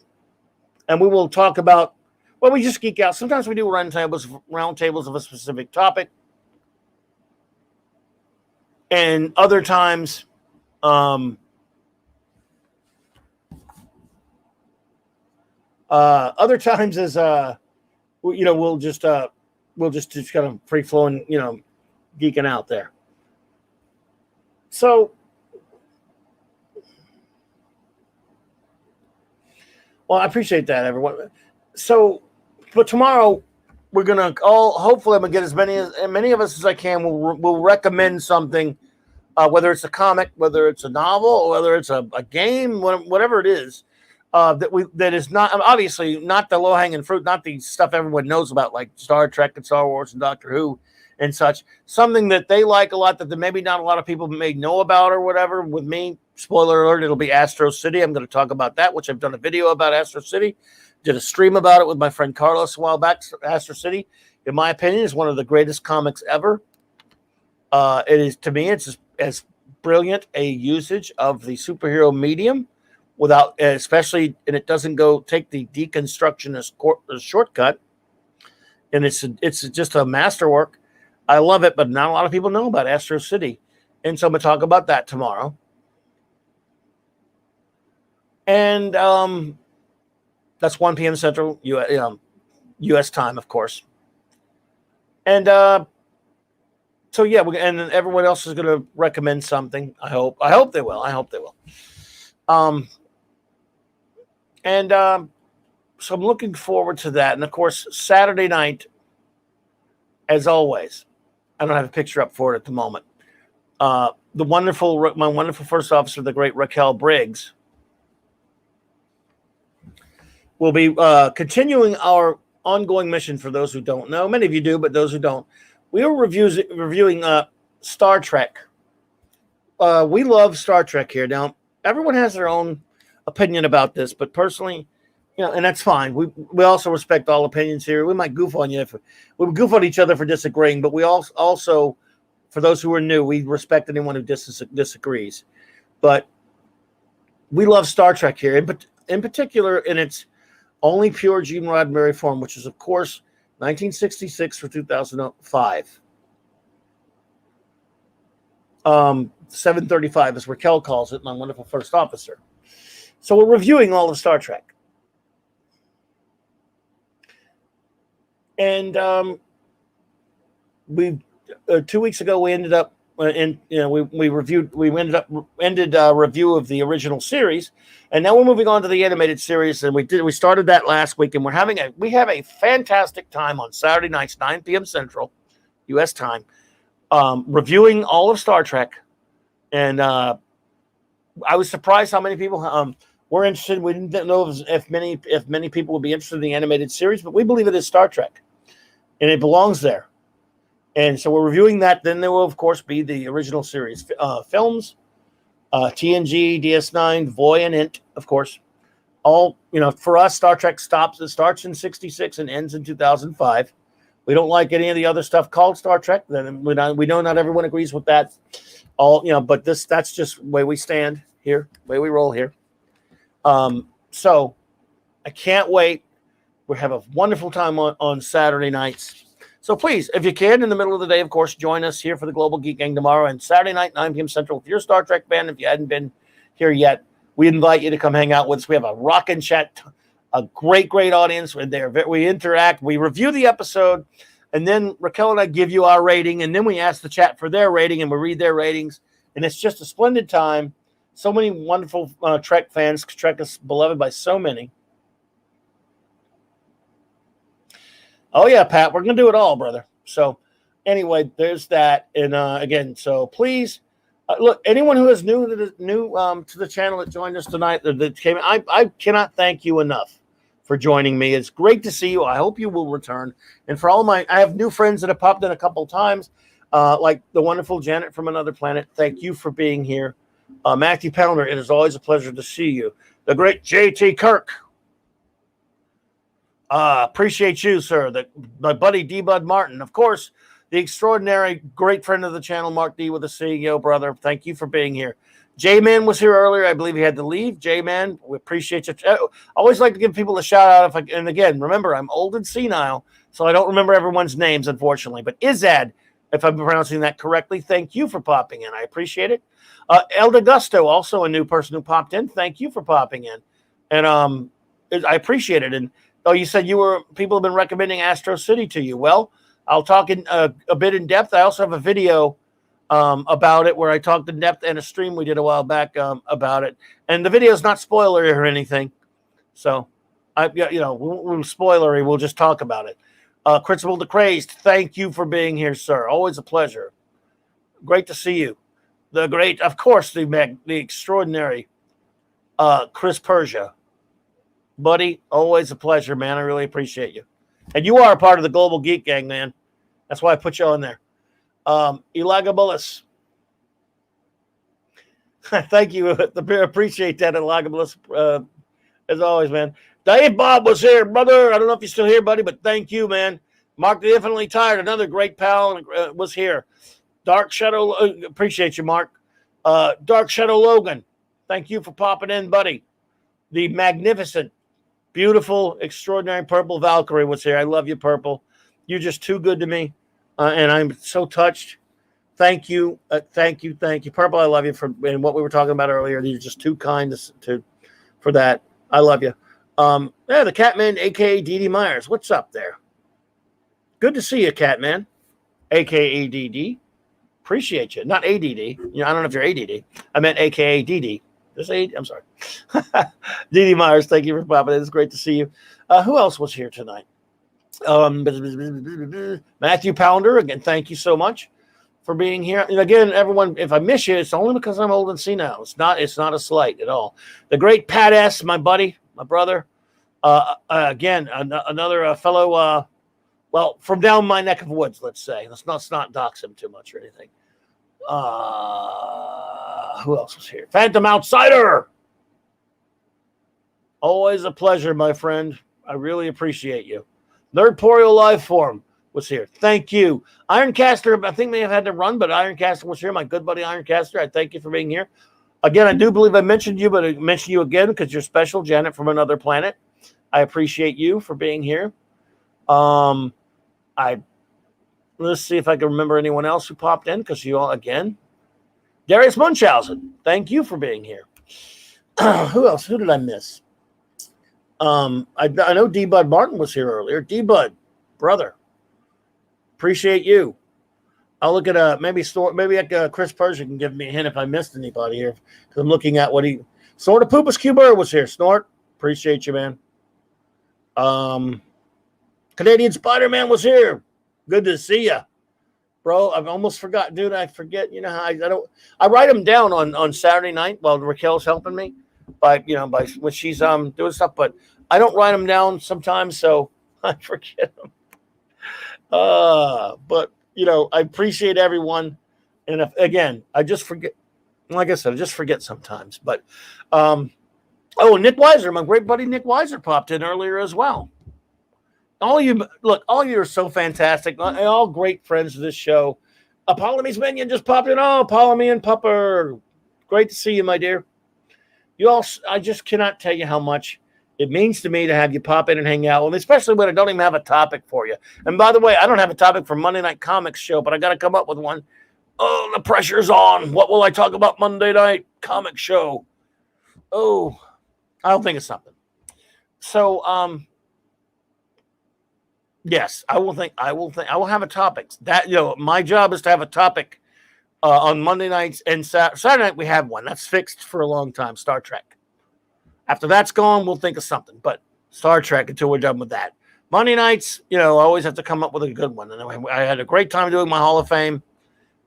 we will talk about, well, we just geek out. Sometimes we do round tables of a specific topic. And other times, we'll just kind of free flowing, geeking out there. So, well, I appreciate that, everyone. So, but tomorrow we're gonna hopefully I'm gonna get as many of us as I can. We'll recommend something, whether it's a comic, whether it's a novel, or whether it's a game, whatever it is, that is not obviously not the low hanging fruit, not the stuff everyone knows about like Star Trek and Star Wars and Doctor Who and such. Something that they like a lot that maybe not a lot of people may know about or whatever. With me, spoiler alert, it'll be Astro City. I'm going to talk about that, which I've done a video about Astro City. Did a stream about it with my friend Carlos a while back. Astro City, in my opinion, is one of the greatest comics ever. It is, to me, it's as brilliant a usage of the superhero medium without, especially, and it doesn't take the deconstructionist shortcut. And it's just a masterwork. I love it, but not a lot of people know about Astro City. And so I'm going to talk about that tomorrow. And that's 1 p.m. Central, U.S. time, of course. And so, yeah, and everyone else is going to recommend something. I hope they will. So I'm looking forward to that. And, of course, Saturday night, as always, I don't have a picture up for it at the moment. My wonderful first officer, the great Raquel Briggs, will be continuing our ongoing mission. For those who don't know, many of you do, but those who don't, we are reviewing Star Trek. We love Star Trek here. Now, everyone has their own opinion about this, but personally, and that's fine. We also respect all opinions here. We might goof on you we goof on each other for disagreeing, but we also, for those who are new, we respect anyone who disagrees. But we love Star Trek here, in particular in its only pure Gene Roddenberry form, which is, of course, 1966 for 2005. 735, as Raquel calls it, my wonderful first officer. So we're reviewing all of Star Trek. And we 2 weeks ago we ended up ended review of the original series, and now we're moving on to the animated series. And we started that last week, and we have a fantastic time on Saturday nights, 9 p.m. Central, U.S. time, reviewing all of Star Trek. And I was surprised how many people were interested. We didn't know if many people would be interested in the animated series, but we believe it is Star Trek, and it belongs there. And so we're reviewing that. Then there will, of course, be the original series films, TNG, DS9, Voy, and Int, of course. All, for us, Star Trek starts in 1966 and ends in 2005. We don't like any of the other stuff called Star Trek. Then we know not everyone agrees with that. But that's just the way we stand here, the way we roll here. So I can't wait. We have a wonderful time on Saturday nights. So please, if you can, in the middle of the day, of course, join us here for the Global Geek Gang tomorrow and Saturday night, 9 p.m. Central. If you're a Star Trek fan, if you hadn't been here yet, we invite you to come hang out with us. We have a rockin' chat, a great audience. We interact, we review the episode, and then Raquel and I give you our rating, and then we ask the chat for their rating, and we read their ratings, and it's just a splendid time. So many wonderful Trek fans. Trek is beloved by so many. Oh, yeah, Pat, we're going to do it all, brother. So anyway, there's that. And again, so please, look, anyone who is new to the channel that joined us tonight, that came, I cannot thank you enough for joining me. It's great to see you. I hope you will return. And for all I have new friends that have popped in a couple of times, like the wonderful Janet from Another Planet. Thank you for being here. Matthew Pounder, it is always a pleasure to see you. The great J.T. Kirk. Appreciate you, sir. My buddy D. Bud Martin, of course, the extraordinary, great friend of the channel, Mark D. with a C. Yo, brother, thank you for being here. J-Man was here earlier. I believe he had to leave. J-Man, we appreciate you. I always like to give people a shout out. And again, remember, I'm old and senile, so I don't remember everyone's names, unfortunately. But Izad, if I'm pronouncing that correctly, thank you for popping in. I appreciate it. El Degusto, also a new person who popped in. Thank you for popping in. And I appreciate it. And you said people have been recommending Astro City to you. Well, I'll talk in a bit in depth. I also have a video about it where I talked in depth and a stream we did a while back about it. And the video is not spoilery or anything. So, we're spoilery. We'll just talk about it. Crucible the Crazed, thank you for being here, sir. Always a pleasure. Great to see you. The great, of course, the extraordinary Chris Persia. Buddy, always a pleasure, man. I really appreciate you. And you are a part of the Global Geek Gang, man. That's why I put you on there. Elagabulus. Thank you. Appreciate that, Elagabulus. As always, man. Dave Bob was here, brother. I don't know if you're still here, buddy, but thank you, man. Mark the Infinitely Tired, another great pal, was here. Dark Shadow, appreciate you, Mark. Dark Shadow Logan, thank you for popping in, buddy. The magnificent, beautiful, extraordinary Purple Valkyrie was here. I love you, Purple. You're just too good to me, and I'm so touched. Thank you, thank you, Purple. I love you and what we were talking about earlier. You're just too kind for that. I love you. The Catman, a.k.a. D.D. Myers. What's up there? Good to see you, Catman, a.k.a. D.D. Appreciate you. Not ADD. I don't know if you're ADD. I meant a.k.a. D.D. I'm sorry. D.D. Myers, thank you for popping in. It's great to see you. Who else was here tonight? Matthew Pounder, again, thank you so much for being here. And again, everyone, if I miss you, it's only because I'm old and senile. It's not a slight at all. The great Pat S., my buddy, my brother. Again, another fellow, from down my neck of woods, let's say. Let's not dox him too much or anything. Who else was here? Phantom Outsider. Always a pleasure, my friend. I really appreciate you. Nerdporial Life Form was here. Thank you. Ironcaster, I think may have had to run, but Ironcaster was here. My good buddy Ironcaster, I thank you for being here. Again, I do believe I mentioned you, but I mentioned you again because you're special, Janet from another planet. I appreciate you for being here. Let's see if I can remember anyone else who popped in because you all, again. Darius Munchausen, thank you for being here. Who else? Who did I miss? I know D. Bud Martin was here earlier. D. Bud, brother, appreciate you. I'll look at maybe Chris Persia can give me a hint if I missed anybody here because I'm looking at what he. Snort of Poopus Cuber was here. Snort, appreciate you, man. Canadian Spider-Man was here. Good to see you, bro. I've almost forgot, dude. I forget. You know how I write them down on Saturday night while Raquel's helping me by when she's doing stuff, but I don't write them down sometimes, so I forget them. But I appreciate everyone, and again, I just forget. Like I said, I just forget sometimes. But Nick Weiser, my great buddy Nick Weiser popped in earlier as well. All you are so fantastic. All great friends of this show. Apollome's Minion just popped in. Oh, Apollomy and Pupper. Great to see you, my dear. You all, I just cannot tell you how much it means to me to have you pop in and hang out with me, especially when I don't even have a topic for you. And by the way, I don't have a topic for Monday Night Comics show, but I got to come up with one. Oh, the pressure's on. What will I talk about Monday Night Comics show? Oh, I'll think of something. So, yes, I will have a topic. That my job is to have a topic on Monday nights and Saturday night. We have one that's fixed for a long time. Star Trek. After that's gone, we'll think of something. But Star Trek until we're done with that. Monday nights, I always have to come up with a good one. And I had a great time doing my Hall of Fame,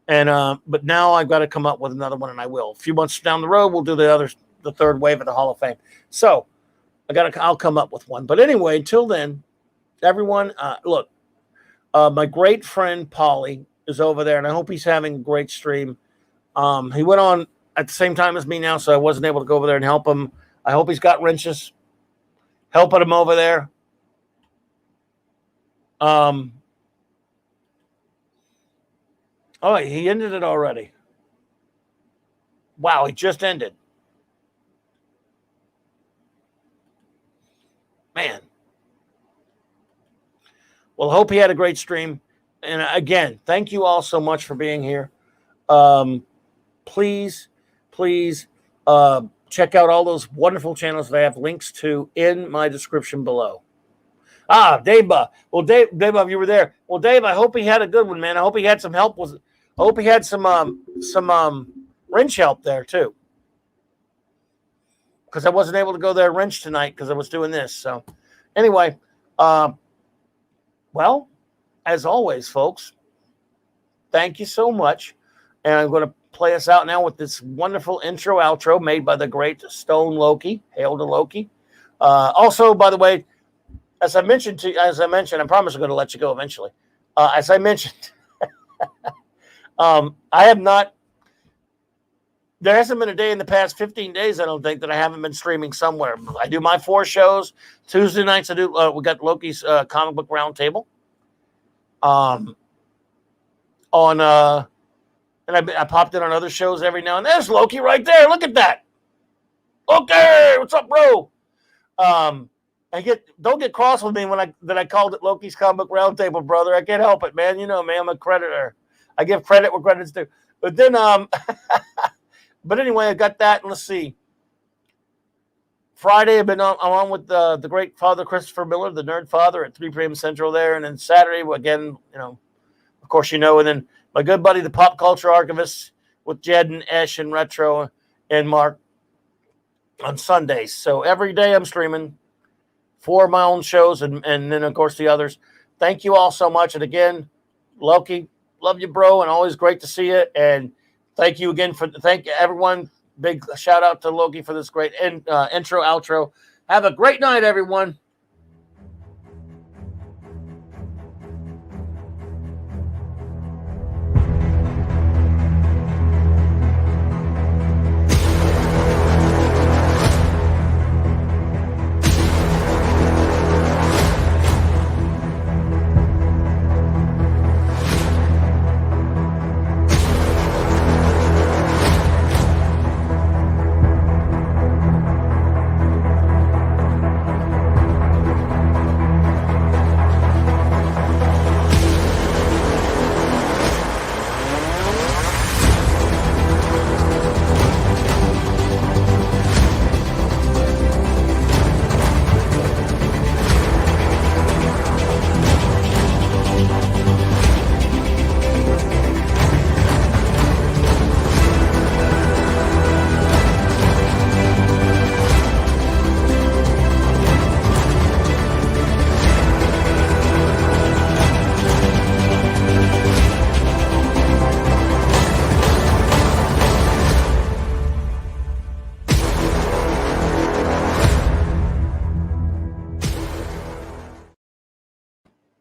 and but now I've got to come up with another one, and I will. A few months down the road, we'll do the third wave of the Hall of Fame. So I'll come up with one. But anyway, until then. Everyone, look, my great friend Polly is over there, and I hope he's having a great stream. He went on at the same time as me now, so I wasn't able to go over there and help him. I hope he's got wrenches helping him over there. Oh, he ended it already. Wow, he just ended. Man. Well, hope he had a great stream. And again, thank you all so much for being here. Please check out all those wonderful channels that I have links to in my description below. Dave. Well, Dave, if you were there. Well, Dave, I hope he had a good one, man. I hope he had some help. I hope he had some wrench help there too. Because I wasn't able to go there wrench tonight because I was doing this. So anyway, well, as always, folks, thank you so much. And I'm going to play us out now with this wonderful intro outro made by the great Stone Loki. Hail to Loki. Also, by the way, as I mentioned, I promise I'm going to let you go eventually. As I mentioned, I have not. There hasn't been a day in the past 15 days, I don't think, that I haven't been streaming somewhere. I do my 4 shows. Tuesday nights, we got Loki's comic book roundtable. And I popped in on other shows every now and then. There's Loki right there. Look at that. Okay, what's up, bro? Don't get cross with me when I called it Loki's comic book roundtable, brother. I can't help it, man. You know me, I'm a creditor. I give credit where credit's due. But then but anyway, I got that, and let's see. Friday, I'm on with the great Father Christopher Miller, the Nerd Father, at 3 p.m. Central there, and then Saturday, again, of course, and then my good buddy, the Pop Culture Archivist, with Jed and Esh and Retro and Mark on Sundays. So every day I'm streaming 4 of my own shows, and then, of course, the others. Thank you all so much. And again, Loki, love you, bro, and always great to see you. And thank you again thank everyone. Big shout out to Loki for this great intro, outro. Have a great night, everyone.